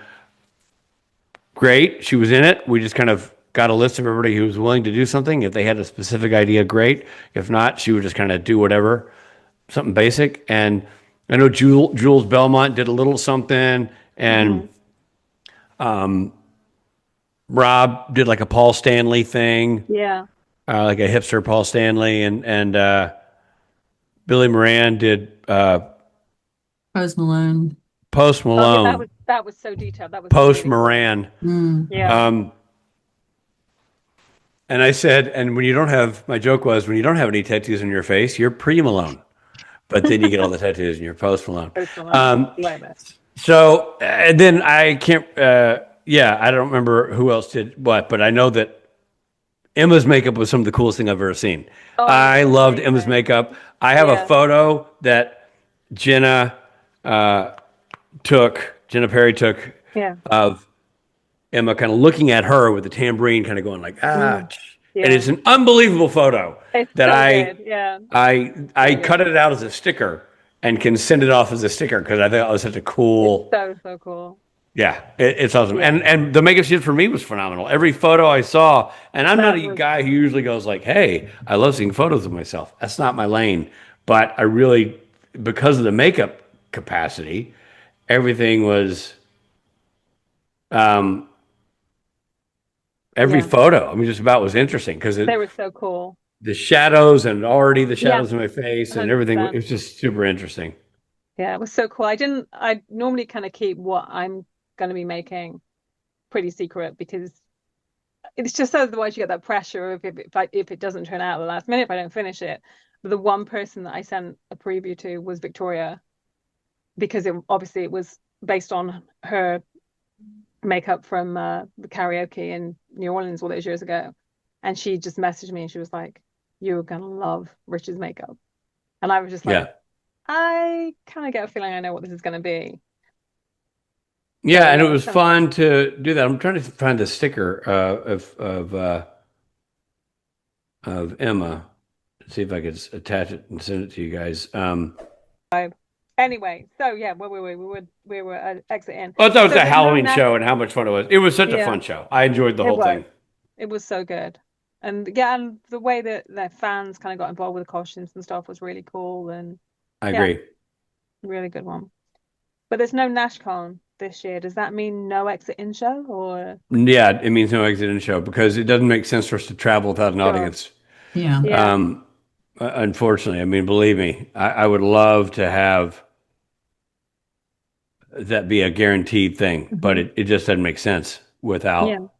Speaker 3: great, she was in it. We just kind of got a list of everybody who was willing to do something. If they had a specific idea, great. If not, she would just kind of do whatever, something basic. And I know Jules Belmont did a little something, and Rob did like a Paul Stanley thing.
Speaker 1: Yeah.
Speaker 3: Like a hipster Paul Stanley, and Billy Moran did
Speaker 2: Post Malone.
Speaker 3: Post Malone.
Speaker 1: Oh, yeah, that was so detailed. That was
Speaker 3: Post
Speaker 1: really
Speaker 3: Moran.
Speaker 1: Cool. Yeah.
Speaker 3: And I said, and when you don't have, my joke was, when you don't have any tattoos on your face, you're pre-Malone. But then you get all the tattoos and you're Post Malone. So, and then I can't, I don't remember who else did what, but I know that Emma's makeup was some of the coolest thing I've ever seen. Oh, I loved Emma's makeup. I have a photo that Jenna Perry took of Emma kind of looking at her with the tambourine kind of going like, and it's an unbelievable photo that I cut it out as a sticker and can send it off as a sticker because I thought it was such a cool.
Speaker 1: It's so cool.
Speaker 3: Yeah, it's awesome. Yeah. And the makeup she did for me was phenomenal. Every photo I saw, and I'm not a guy who usually goes like, hey, I love seeing photos of myself. That's not my lane. But I really, because of the makeup capacity, everything was every photo, I mean, just about was interesting because they
Speaker 1: were so cool.
Speaker 3: The shadows and already the shadows in my face 100%. And everything, it was just super interesting.
Speaker 1: Yeah, it was so cool. I normally kind of keep what I'm going to be making pretty secret because it's just otherwise you get that pressure of if it doesn't turn out at the last minute, if I don't finish it. But the one person that I sent a preview to was Victoria because it was based on her makeup from the karaoke in New Orleans all those years ago. And she just messaged me and she was like, you're going to love Rich's makeup. And I was just like, I kind of get a feeling I know what this is going to be.
Speaker 3: Yeah, and it was fun to do that. I'm trying to find the sticker of Emma. See if I could attach it and send it to you guys.
Speaker 1: Anyway, so yeah, we were at Exit In.
Speaker 3: Oh, that was a Halloween show, and how much fun it was! It was such a fun show. I enjoyed the whole thing.
Speaker 1: It was so good, and the way that their fans kind of got involved with the costumes and stuff was really cool. And
Speaker 3: I agree.
Speaker 1: Really good one. But there's no NashCon this year. Does that mean no Exit In show, or?
Speaker 3: Yeah, it means no Exit In show because it doesn't make sense for us to travel without an audience.
Speaker 2: Yeah.
Speaker 3: Unfortunately, I mean, believe me, I would love to have that be a guaranteed thing, but it just doesn't make sense without.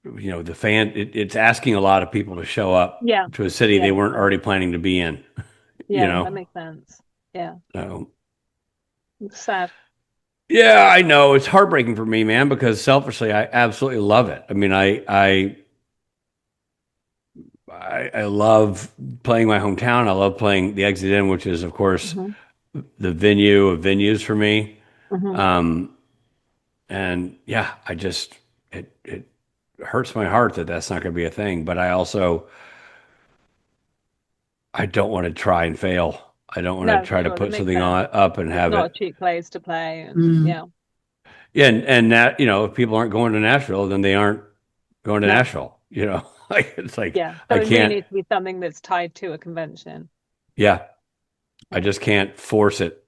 Speaker 3: it's asking a lot of people to show up
Speaker 1: Yeah.
Speaker 3: to a city
Speaker 1: Yeah.
Speaker 3: they weren't already planning to be in.
Speaker 1: Yeah, that makes sense. Yeah.
Speaker 3: So,
Speaker 1: It's sad.
Speaker 3: yeah, I know it's heartbreaking for me, man, because selfishly, I absolutely love it. I mean, I love playing my hometown. I love playing the Exit Inn, which is, of course, the venue of venues for me. And yeah, it hurts my heart that that's not going to be a thing. But I don't want to try and fail. I don't want to try to put something up and have it.
Speaker 1: It's not a cheap place to play. And, yeah.
Speaker 3: Yeah, and that, if people aren't going to Nashville, then they aren't going to Nashville. It's like,
Speaker 1: yeah. So
Speaker 3: I
Speaker 1: it
Speaker 3: can't.
Speaker 1: really needs to be something that's tied to a convention.
Speaker 3: Yeah, I just can't force it.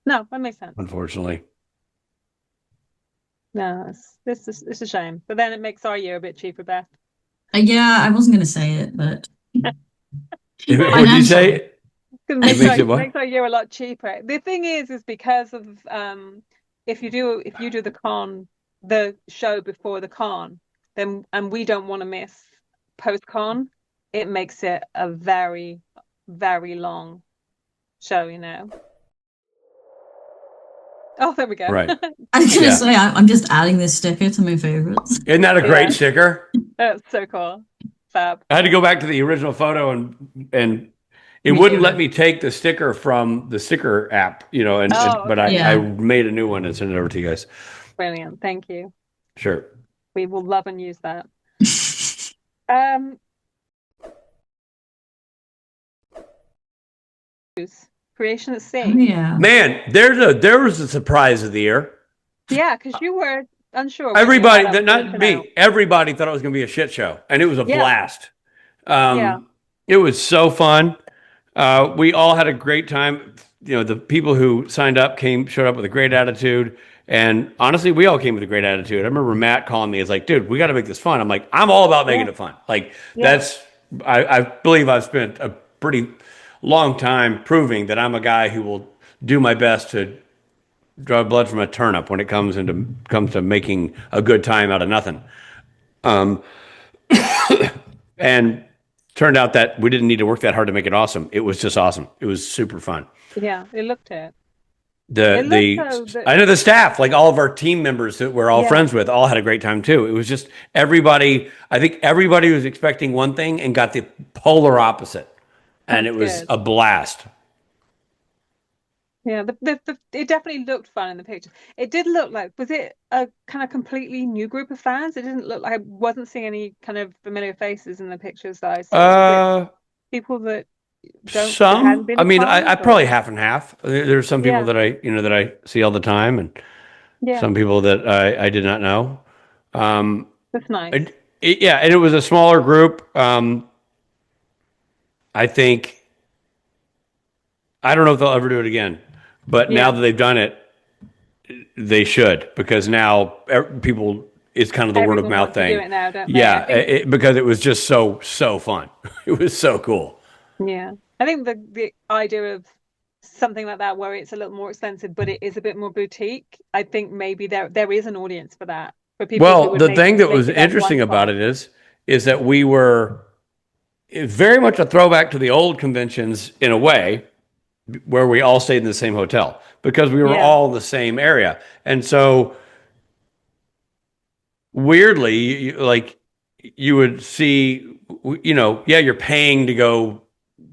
Speaker 1: No, that makes sense.
Speaker 3: Unfortunately.
Speaker 1: No, it's a shame. But then it makes our year a bit cheaper, Beth.
Speaker 2: Yeah, I wasn't going to say it, but
Speaker 3: What did you say?
Speaker 1: It makes our year a lot cheaper. The thing is because of if you do the show before the con, then and we don't want to miss post con, it makes it a very, very long show, Oh, there we go.
Speaker 3: Right.
Speaker 2: I was going to say, I'm just adding this sticker to my favorites.
Speaker 3: Isn't that a great sticker?
Speaker 1: That's so cool. Fab.
Speaker 3: I had to go back to the original photo and it wouldn't let me take the sticker from the sticker app, but I made a new one and sent it over to you guys.
Speaker 1: Brilliant. Thank you.
Speaker 3: Sure.
Speaker 1: We will love and use that. Creation at Sea.
Speaker 2: Oh, yeah.
Speaker 3: Man, there was a surprise of the year.
Speaker 1: Yeah, because you were unsure.
Speaker 3: Everybody, not me, everybody thought it was going to be a shit show, and it was a blast. It was so fun. We all had a great time. The people who signed up showed up with a great attitude. And honestly, we all came with a great attitude. I remember Matt calling me. It's like, dude, we got to make this fun. I'm like, I'm all about making it fun. I believe I've spent a pretty long time proving that I'm a guy who will do my best to draw blood from a turnip when it comes to making a good time out of nothing. And turned out that we didn't need to work that hard to make it awesome. It was just awesome. It was super fun.
Speaker 1: Yeah, it looked it.
Speaker 3: I know the staff, like all of our team members that we're all friends with, all had a great time too. It was just everybody. I think everybody was expecting one thing and got the polar opposite, and it was a blast.
Speaker 1: Yeah, it definitely looked fun in the picture. It did look like, was it a kind of completely new group of fans? It didn't look like, I wasn't seeing any kind of familiar faces in the pictures that I saw. People that
Speaker 3: some. I mean, I probably half and half. There's some people that I see all the time, and some people that I did not know.
Speaker 1: That's nice.
Speaker 3: And it was a smaller group. I think. I don't know if they'll ever do it again, but now that they've done it, they should, because now people. It's kind of the word of mouth thing.
Speaker 1: Do it now, don't
Speaker 3: they? Because it was just so fun. It was so cool.
Speaker 1: Yeah, I think the idea of something like that where it's a little more expensive, but it is a bit more boutique. I think maybe there is an audience for that. For people.
Speaker 3: Well, the thing that was interesting about it is that we were very much a throwback to the old conventions in a way, where we all stayed in the same hotel because we were all in the same area, and so weirdly, you would see, you're paying to go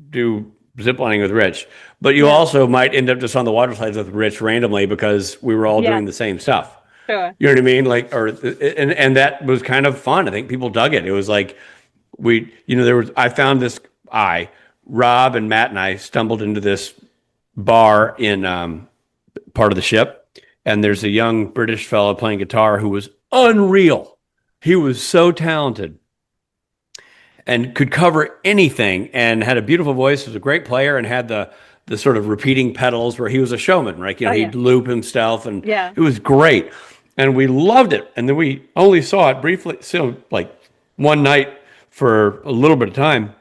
Speaker 3: do ziplining with Rich, but you also might end up just on the water slides with Rich randomly because we were all doing the same stuff.
Speaker 1: Sure.
Speaker 3: You know what I mean? And that was kind of fun. I think people dug it. It was like Rob and Matt and I stumbled into this bar in part of the ship, and there's a young British fellow playing guitar who was unreal. He was so talented and could cover anything and had a beautiful voice, was a great player, and had the sort of repeating pedals where he was a showman, right? He'd loop himself, and it was great. And we loved it. And then we only saw it briefly, so like one night for a little bit of time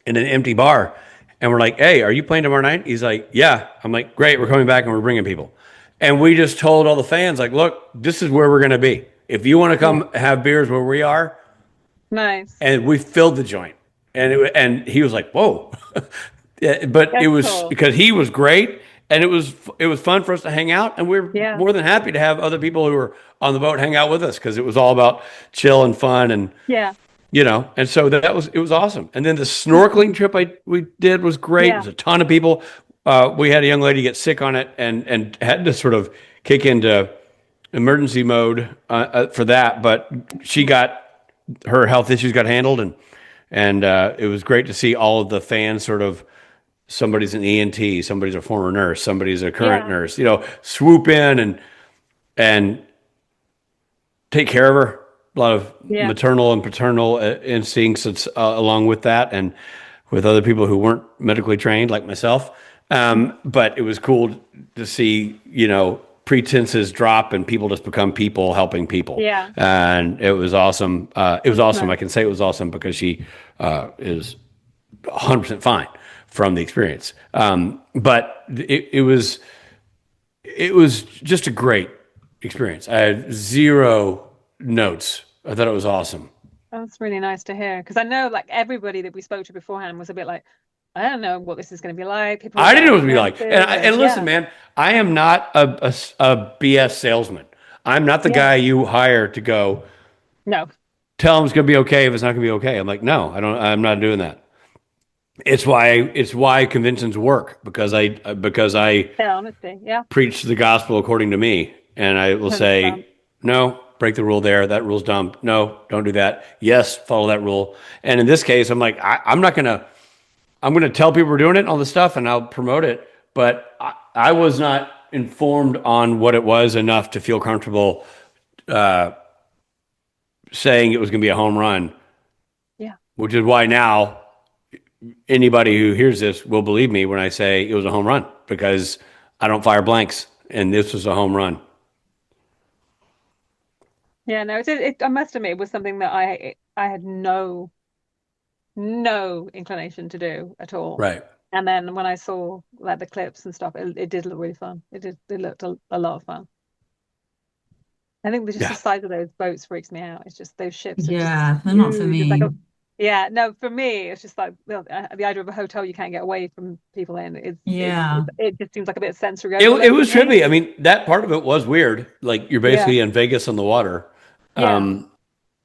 Speaker 3: in an empty bar. And we're like, hey, are you playing tomorrow night? He's like, yeah. I'm like, great, we're coming back and we're bringing people. And we just told all the fans, like, look, this is where we're going to be. if you want to come have beers where we are,
Speaker 1: Nice.
Speaker 3: and we filled the joint, and he was like, "Whoa!" Yeah, but
Speaker 1: That's
Speaker 3: it was
Speaker 1: cool.
Speaker 3: because he was great, and it was fun for us to hang out, and we're
Speaker 1: Yeah.
Speaker 3: more than happy to have other people who were on the boat hang out with us because it was all about chill and fun, and
Speaker 1: Yeah.
Speaker 3: and so it was awesome. And then the snorkeling trip we did was great.
Speaker 1: Yeah.
Speaker 3: It was a ton of people. We had a young lady get sick on it, and had to sort of kick into emergency mode for that, but she got her health issues got handled, and it was great to see all of the fans sort of. Somebody's an ENT, somebody's a former nurse, somebody's a current nurse, swoop in and take care of her. A lot of maternal and paternal instincts along with that, and with other people who weren't medically trained like myself. But it was cool to see, pretenses drop and people just become people helping people.
Speaker 1: Yeah.
Speaker 3: And it was awesome. It was awesome. I can say it was awesome because she is 100% fine from the experience. But it was just a great experience. I had zero notes. I thought it was awesome.
Speaker 1: That's really nice to hear, because I know like everybody that we spoke to beforehand was a bit like, I don't know what this is going to be like. People
Speaker 3: I didn't know what it was going to be like. And listen, man, I am not a BS salesman. I'm not the guy you hire to go,
Speaker 1: no,
Speaker 3: tell them it's going to be okay if it's not going to be okay. I'm like, no, I'm not doing that. It's why conventions work, because I
Speaker 1: honesty,
Speaker 3: preach the gospel according to me, and I will say, no, break the rule there. That rule's dumb. No, don't do that. Yes, follow that rule. And in this case, I'm like, I'm going to tell people we're doing it and all this stuff, and I'll promote it. But I was not informed on what it was enough to feel comfortable saying it was going to be a home run.
Speaker 1: Yeah.
Speaker 3: Which is why now anybody who hears this will believe me when I say it was a home run, because I don't fire blanks, and this was a home run.
Speaker 1: Yeah, no, I must admit it was something that I had no inclination to do at all.
Speaker 3: Right.
Speaker 1: And then when I saw like the clips and stuff, it did look really fun. It looked a lot of fun. I think just the size of those boats freaks me out. It's just those ships.
Speaker 2: Yeah, they're not for
Speaker 1: huge. It's
Speaker 2: me.
Speaker 1: like no, for me, it's just like the idea of a hotel you can't get away from people in. It just seems like a bit sensory.
Speaker 3: It was trippy. I mean, that part of it was weird. Like you're basically in Vegas on the water.
Speaker 1: Yeah.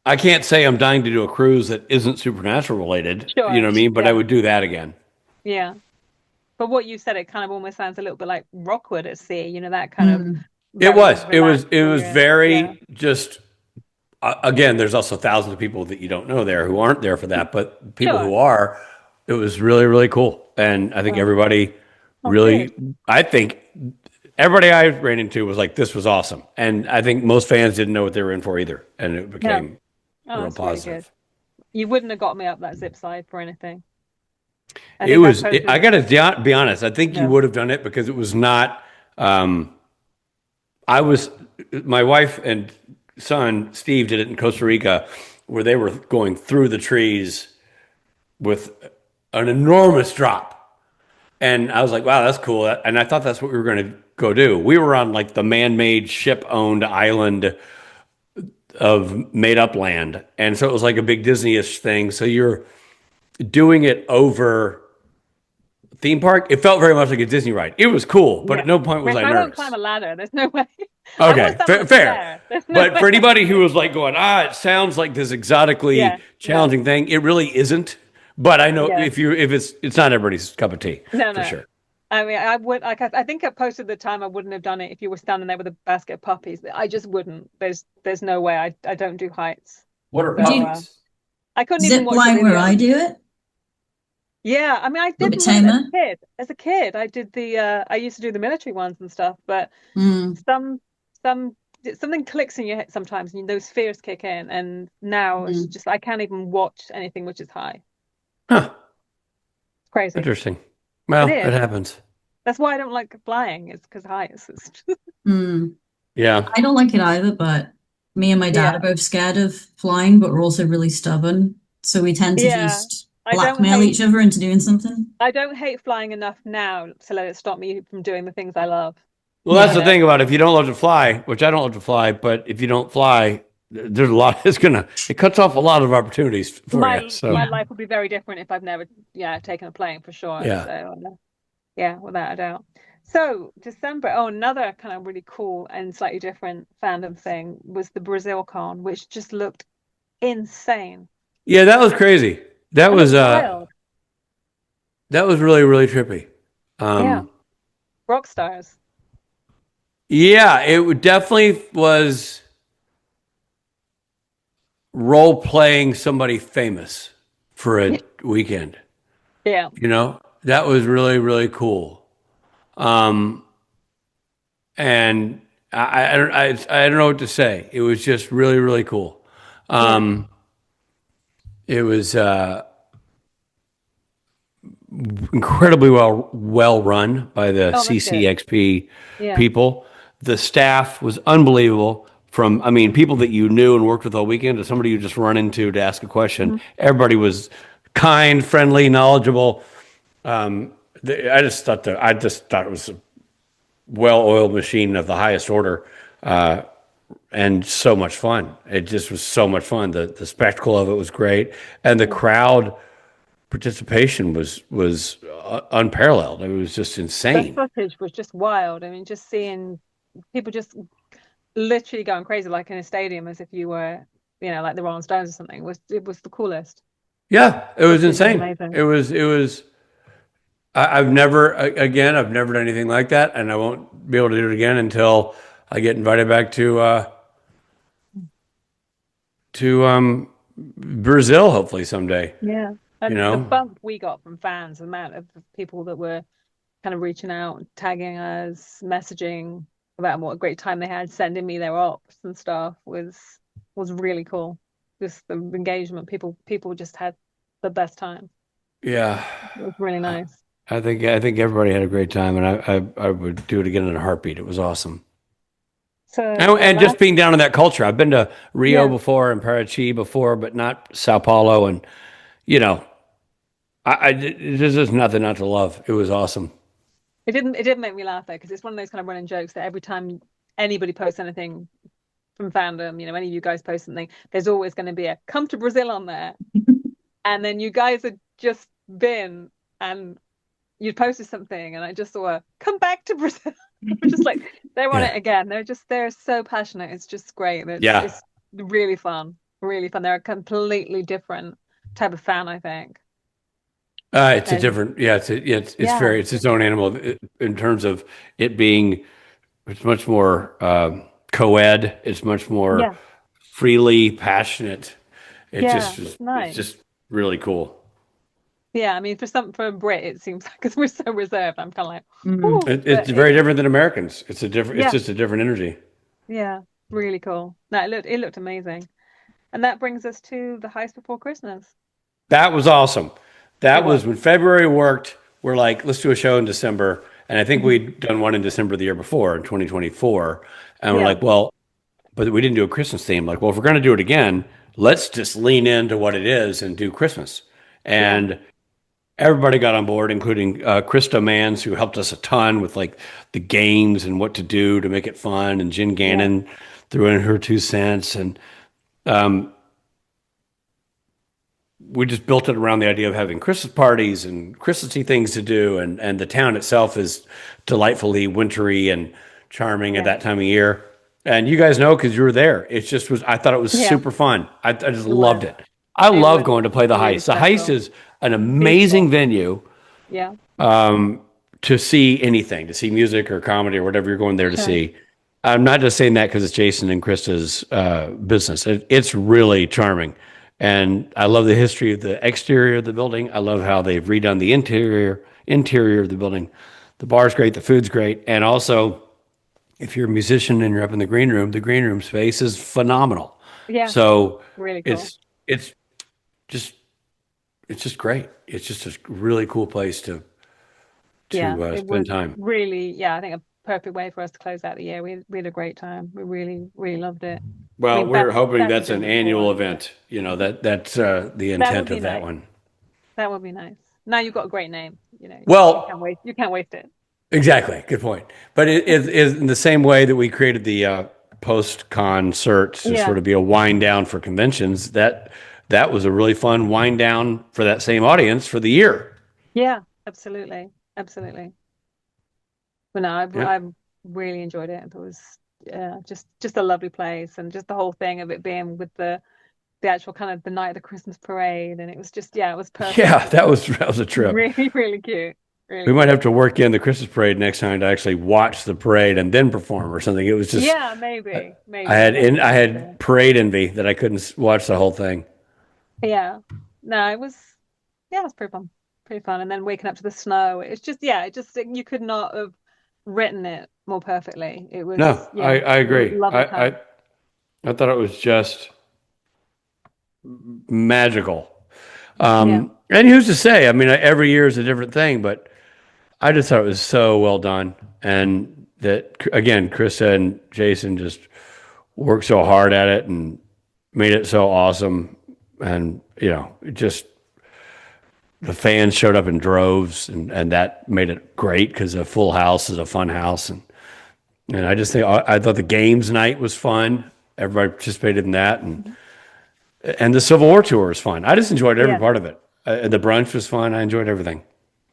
Speaker 3: I can't say I'm dying to do a cruise that isn't supernatural related.
Speaker 1: Sure.
Speaker 3: You know what I mean? But I would do that again.
Speaker 1: Yeah. But what you said, it kind of almost sounds a little bit like Rockwood at sea, that kind of.
Speaker 3: It was very just, again, there's also thousands of people that you don't know there who aren't there for that, but people who are, it was really, really cool. And I think everybody I think everybody I ran into was like, this was awesome. And I think most fans didn't know what they were in for either. And it became real positive. Really good.
Speaker 1: You wouldn't have got me up that zip side for anything.
Speaker 3: I got to be honest. I think you would have done it because it was not, my wife and son, Steve, did it in Costa Rica where they were going through the trees with an enormous drop. And I was like, wow, that's cool. And I thought that's what we were going to go do. We were on like the man-made ship-owned island of made-up land. And so it was like a big Disney-ish thing. So you're doing it over theme park. It felt very much like a Disney ride. It was cool, but at no point was I nervous.
Speaker 1: I don't climb a ladder. There's no way.
Speaker 3: Okay, fair. But for anybody who was like going, it sounds like this exotically challenging thing, it really isn't. But I know if it's not everybody's cup of tea, for sure.
Speaker 1: I mean, I would I think I posted the time I wouldn't have done it if you were standing there with a basket of puppies. I just wouldn't. There's no way. I don't do heights.
Speaker 3: What are puppies?
Speaker 1: I couldn't
Speaker 2: Zip
Speaker 1: even watch
Speaker 2: line where I do it.
Speaker 1: Yeah, I mean, I did as a kid. I did I used to do the military ones and stuff, but something clicks in your head sometimes, and those fears kick in. And now it's just I can't even watch anything which is high.
Speaker 3: Huh?
Speaker 1: It's crazy.
Speaker 3: Interesting. Well, it happens.
Speaker 1: That's why I don't like flying. It's because heights.
Speaker 3: Yeah,
Speaker 2: I don't like it either. But me and my dad are both scared of flying, but we're also really stubborn. So we tend to just blackmail each other into doing something.
Speaker 1: I don't hate flying enough now to let it stop me from doing the things I love.
Speaker 3: Well, that's the thing about it. If you don't love to fly, which I don't love to fly, but if you don't fly, there's a lot. It cuts off a lot of opportunities for you. So
Speaker 1: my life would be very different if I've never taken a plane, for sure.
Speaker 3: yeah.
Speaker 1: So yeah, without a doubt. So December, another kind of really cool and slightly different fandom thing was the Brazil con, which just looked insane.
Speaker 3: Yeah, that was crazy. That was
Speaker 1: wild.
Speaker 3: That was really, really trippy.
Speaker 1: Rock stars.
Speaker 3: Yeah, it definitely was role playing somebody famous for a weekend.
Speaker 1: Yeah.
Speaker 3: You know, that was really, really cool. And I don't know what to say. It was just really, really cool. It was incredibly well run by the CCXP people. The staff was unbelievable. From, I mean, people that you knew and worked with all weekend to somebody you just run into to ask a question. Everybody was kind, friendly, knowledgeable. I just thought it was a well-oiled machine of the highest order, and so much fun. It just was so much fun. The spectacle of it was great, and the crowd participation was unparalleled. It was just insane.
Speaker 1: The footage was just wild. I mean, just seeing people just literally going crazy, like in a stadium, as if you were, like the Rolling Stones or something. It was the coolest.
Speaker 3: Yeah, it was insane.
Speaker 1: Amazing.
Speaker 3: It was. I've never done anything like that, and I won't be able to do it again until I get invited back to Brazil, hopefully someday.
Speaker 1: Yeah. And the bump we got from fans, the amount of people that were kind of reaching out, tagging us, messaging about what a great time they had, sending me their ops and stuff was really cool. Just the engagement, people just had the best time.
Speaker 3: Yeah,
Speaker 1: it was really nice.
Speaker 3: I think everybody had a great time, and I would do it again in a heartbeat. It was awesome. So and just being down in that culture, I've been to Rio before and Parachi before, but not Sao Paulo, and there's just nothing not to love. It was awesome.
Speaker 1: It didn't make me laugh though, because it's one of those kind of running jokes that every time anybody posts anything from fandom, any of you guys post something, there's always going to be a "come to Brazil" on there. And then you guys had just been and you'd posted something, and I just saw a "come back to Brazil." We're just like, they're on it again. They're so passionate. It's just great. It's really fun. Really fun. They're a completely different type of fan, I think.
Speaker 3: It's its own animal in terms of it being. It's much more co-ed. It's much more freely passionate. It's just really cool.
Speaker 1: Yeah, I mean, for a Brit, it seems like, because we're so reserved, I'm kind of like,
Speaker 3: it's very different than Americans. It's just a different energy.
Speaker 1: Yeah, really cool. No, it looked amazing. And that brings us to the Heist Before Christmas.
Speaker 3: That was awesome. That was when February worked. We're like, let's do a show in December. And I think we'd done one in December the year before, in 2024. And we're like, well, but we didn't do a Christmas theme. Like, well, if we're going to do it again, let's just lean into what it is and do Christmas. And everybody got on board, including Krista Mans, who helped us a ton with like the games and what to do to make it fun. And Jen Gannon threw in her 2 cents. And we just built it around the idea of having Christmas parties and Christmassy things to do. And the town itself is delightfully wintry and charming at that time of year. And you guys know, because you were there. It just was, I thought it was super fun. I just loved it. I love going to play the Heist. The Heist is an amazing venue.
Speaker 1: Yeah.
Speaker 3: To see anything, to see music or comedy or whatever you're going there to see. I'm not just saying that because it's Jason and Krista's business. It's really charming. And I love the history of the exterior of the building. I love how they've redone the interior of the building. The bar's great. The food's great. And also, if you're a musician and you're up in the green room space is phenomenal. Yeah. So really cool. It's just great. It's just a really cool place to spend time.
Speaker 1: Really, I think a perfect way for us to close out the year. We had a great time. We really, really loved it.
Speaker 3: Well, we're hoping that's an annual event. That's the intent of that one.
Speaker 1: That would be nice. Now you've got a great name.
Speaker 3: Well,
Speaker 1: you can't waste it.
Speaker 3: Exactly. Good point. But it is in the same way that we created the post concerts to
Speaker 1: Yeah.
Speaker 3: sort of be a wind down for conventions. That was a really fun wind down for that same audience for the year.
Speaker 1: Yeah, absolutely. Absolutely. But no,
Speaker 3: Yeah.
Speaker 1: I've really enjoyed it. It was just a lovely place, and just the whole thing of it being with the actual kind of the night of the Christmas parade, and it was just it was perfect.
Speaker 3: Yeah, that was a trip.
Speaker 1: Really, really cute. Really
Speaker 3: We might
Speaker 1: cute.
Speaker 3: have to work in the Christmas parade next time to actually watch the parade and then perform or something. It was just
Speaker 1: maybe.
Speaker 3: I had parade envy that I couldn't watch the whole thing.
Speaker 1: Yeah. No, it was pretty fun. Pretty fun. And then waking up to the snow. It's just you could not have written it more perfectly. It was
Speaker 3: No, I agree.
Speaker 1: lovely time.
Speaker 3: I thought it was just magical.
Speaker 1: Yeah.
Speaker 3: And who's to say? I mean, every year is a different thing, but I just thought it was so well done. And that, again, Krista and Jason just worked so hard at it and made it so awesome. And, just the fans showed up in droves, and that made it great because a full house is a fun house. And I just think, I thought the games night was fun. Everybody participated in that. And the Civil War tour was fun. I just enjoyed every part of it. The brunch was fun. I enjoyed everything.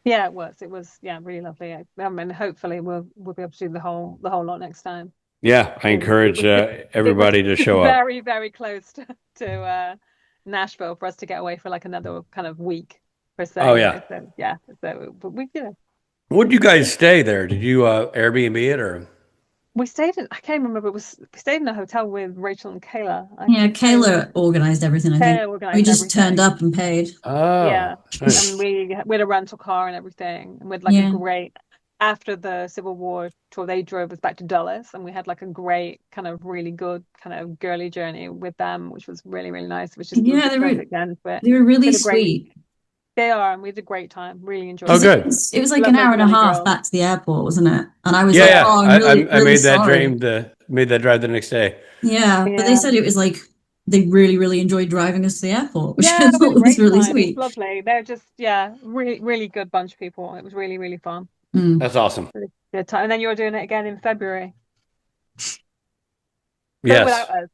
Speaker 1: Yeah, it was. It was really lovely. I mean, hopefully we'll be able to do the whole lot next time.
Speaker 3: Yeah, I encourage everybody to show up.
Speaker 1: Very, very close to Nashville for us to get away for like another kind of week per se.
Speaker 3: Oh yeah.
Speaker 1: So, but we
Speaker 3: What did you guys stay there? Did you Airbnb it or?
Speaker 1: We stayed in, I can't remember, we stayed in a hotel with Rachel and Kayla.
Speaker 2: Kayla organized everything, I think. We just turned up and paid.
Speaker 3: Oh.
Speaker 1: Yeah.
Speaker 3: Nice.
Speaker 1: And we had a rental car and everything. And we had like a great, after the Civil War tour, they drove us back to Dulles, and we had like a great kind of really good kind of girly journey with them, which was really, really nice. It was just
Speaker 2: they were really sweet.
Speaker 1: They are, and we had a great time. Really enjoyed it.
Speaker 3: Oh, good.
Speaker 2: It was like an hour and a half back to the airport, wasn't it? And I was
Speaker 3: I made that made that drive the next day.
Speaker 2: Yeah, but they said it was like they really, really enjoyed driving us to the airport, which I thought was really sweet.
Speaker 1: It was lovely. They're just really, really good bunch of people. It was really, really fun.
Speaker 3: That's awesome.
Speaker 1: Really good time. And then you're doing it again in February.
Speaker 3: Yes.
Speaker 1: Without us.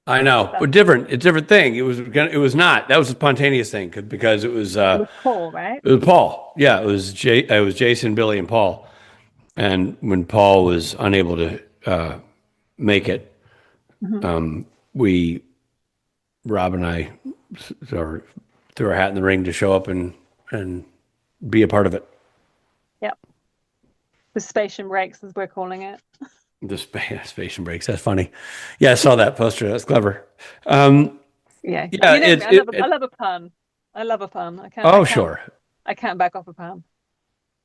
Speaker 3: I know, but different. It's a different thing. It was not. That was a spontaneous thing because it was
Speaker 1: Paul, right?
Speaker 3: It was Paul. Yeah, it was Jason, Billy, and Paul. And when Paul was unable to make it, Rob and I sort of threw our hat in the ring to show up and be a part of it.
Speaker 1: Yep. The Speight breaks, as we're calling it.
Speaker 3: The Speight breaks. That's funny. Yeah, I saw that poster. That's clever. I
Speaker 1: love a pun. I love a pun. I can't back off a pun.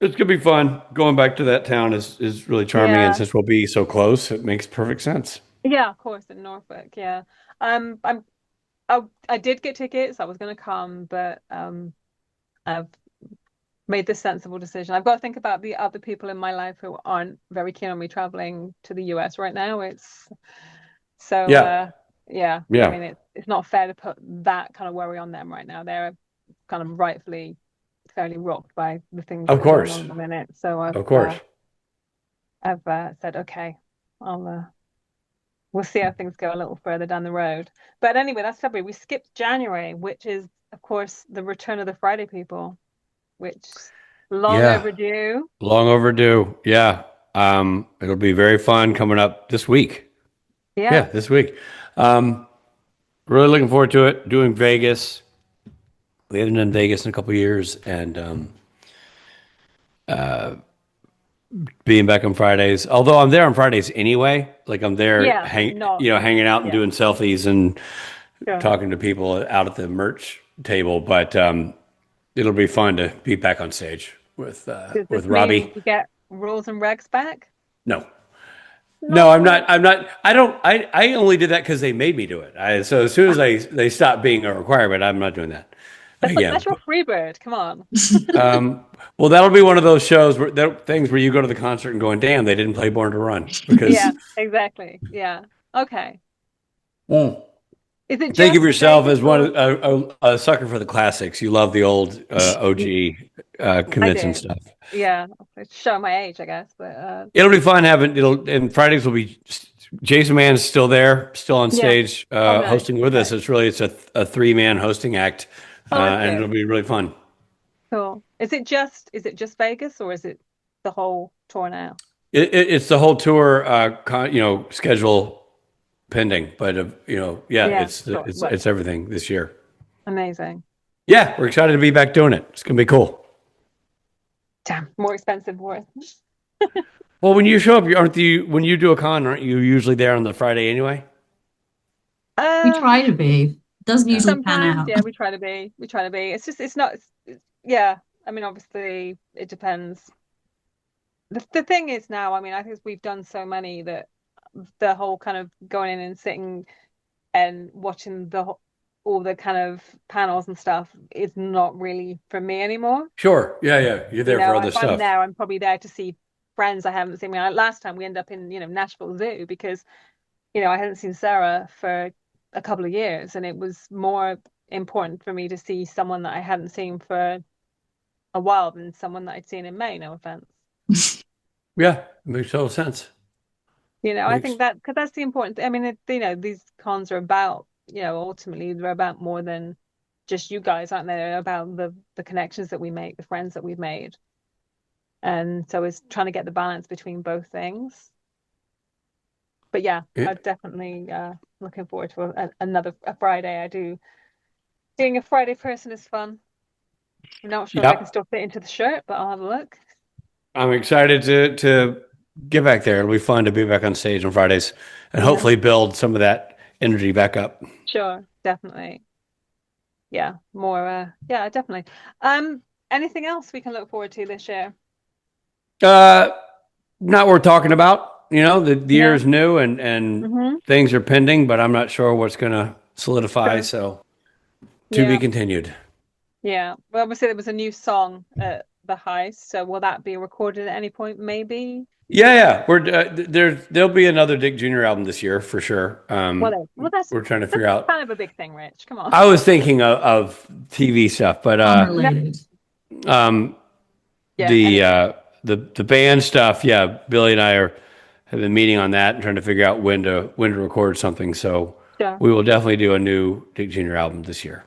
Speaker 3: It's gonna be fun. Going back to that town is really charming, and since we'll be so close, it makes perfect sense.
Speaker 1: Yeah, of course, in Norfolk. Yeah, I did get tickets. I was going to come, but I've made the sensible decision. I've got to think about the other people in my life who aren't very keen on me traveling to the US right now. It's so I mean, it's not fair to put that kind of worry on them right now. They're kind of rightfully fairly rocked by the things
Speaker 3: of course
Speaker 1: going on at the minute. So I've said, okay, we'll see how things go a little further down the road. But anyway, that's February. We skipped January, which is, of course, the return of the Friday people, which long overdue.
Speaker 3: Long overdue. Yeah. It'll be very fun coming up this week. Yeah, this week. Really looking forward to it. Doing Vegas. We haven't done Vegas in a couple of years, and being back on Fridays. Although I'm there on Fridays anyway. Like I'm there hanging out and doing selfies and talking to people out at the merch table. But it'll be fun to be back on stage with Robbie.
Speaker 1: You get rules and regs back?
Speaker 3: No, I'm not. I only did that because they made me do it. So as soon as they stopped being a requirement, I'm not doing that.
Speaker 1: That's your free bird. Come on.
Speaker 3: Well, that'll be one of those shows things where you go to the concert and going, "Damn, they didn't play Born to Run." Because
Speaker 1: exactly. Yeah. Okay.
Speaker 3: Well,
Speaker 1: is it?
Speaker 3: Think of yourself as a sucker for the classics. You love the old OG convention stuff.
Speaker 1: Yeah, show my age, I guess. But
Speaker 3: it'll be fun and Fridays will be Jason Mann's still there, still on
Speaker 1: Yeah.
Speaker 3: stage,
Speaker 1: nice.
Speaker 3: hosting with us. It's a 3-man hosting act, and
Speaker 1: Okay.
Speaker 3: it'll be really fun.
Speaker 1: Cool. Is it just Vegas, or is it the whole tour now?
Speaker 3: It's the whole tour, schedule pending, but
Speaker 1: Sure.
Speaker 3: it's everything this year.
Speaker 1: Amazing.
Speaker 3: Yeah, we're excited to be back doing it. It's gonna be cool.
Speaker 1: Damn, more expensive worth.
Speaker 3: Well, when you show up, when you do a con, aren't you usually there on the Friday anyway?
Speaker 2: We try to be. Doesn't usually pan
Speaker 1: Sometimes,
Speaker 2: out.
Speaker 1: yeah, we try to be. It's just, it's not, yeah. I mean, obviously, it depends. The thing is now, I mean, I think we've done so many that the whole kind of going in and sitting and watching all the kind of panels and stuff is not really for me anymore.
Speaker 3: Sure. Yeah. You're there for other
Speaker 1: if I'm
Speaker 3: stuff.
Speaker 1: there, I'm probably there to see friends I haven't seen. I mean, last time we ended up in, Nashville Zoo because, I hadn't seen Sarah for a couple of years, and it was more important for me to see someone that I hadn't seen for a while than someone that I'd seen in May. No offense.
Speaker 3: Yeah, it makes total sense.
Speaker 1: I think that because that's the important. I mean, these cons are about, ultimately they're about more than just you guys, aren't they? They're about the connections that we make, the friends that we've made, and so it's trying to get the balance between both things. But yeah, I'm definitely looking forward to another Friday. Being a Friday person is fun. I'm not sure if I can still fit into the shirt, but I'll have a look.
Speaker 3: I'm excited to get back there. It'll be fun to be back on stage on Fridays and hopefully build some of that energy back up.
Speaker 1: Sure, definitely. Yeah, more. Yeah, definitely. Anything else we can look forward to this year?
Speaker 3: Not worth talking about. The year is new and things are pending, but I'm not sure what's going to solidify. Sure. So to be continued.
Speaker 1: Yeah. Well, obviously there was a new song at the Heist. So will that be recorded at any point? Maybe.
Speaker 3: Yeah. We're there'll be another Dick Jr. album this year for sure.
Speaker 1: Well,
Speaker 3: we're trying to figure out.
Speaker 1: Kind of a big thing, Rich. Come on.
Speaker 3: I was thinking of TV stuff, but
Speaker 2: unrelated.
Speaker 3: The band stuff. Yeah, Billy and I have been meeting on that and trying to figure out when to record something. So we will definitely do a new Dick Jr. album this year.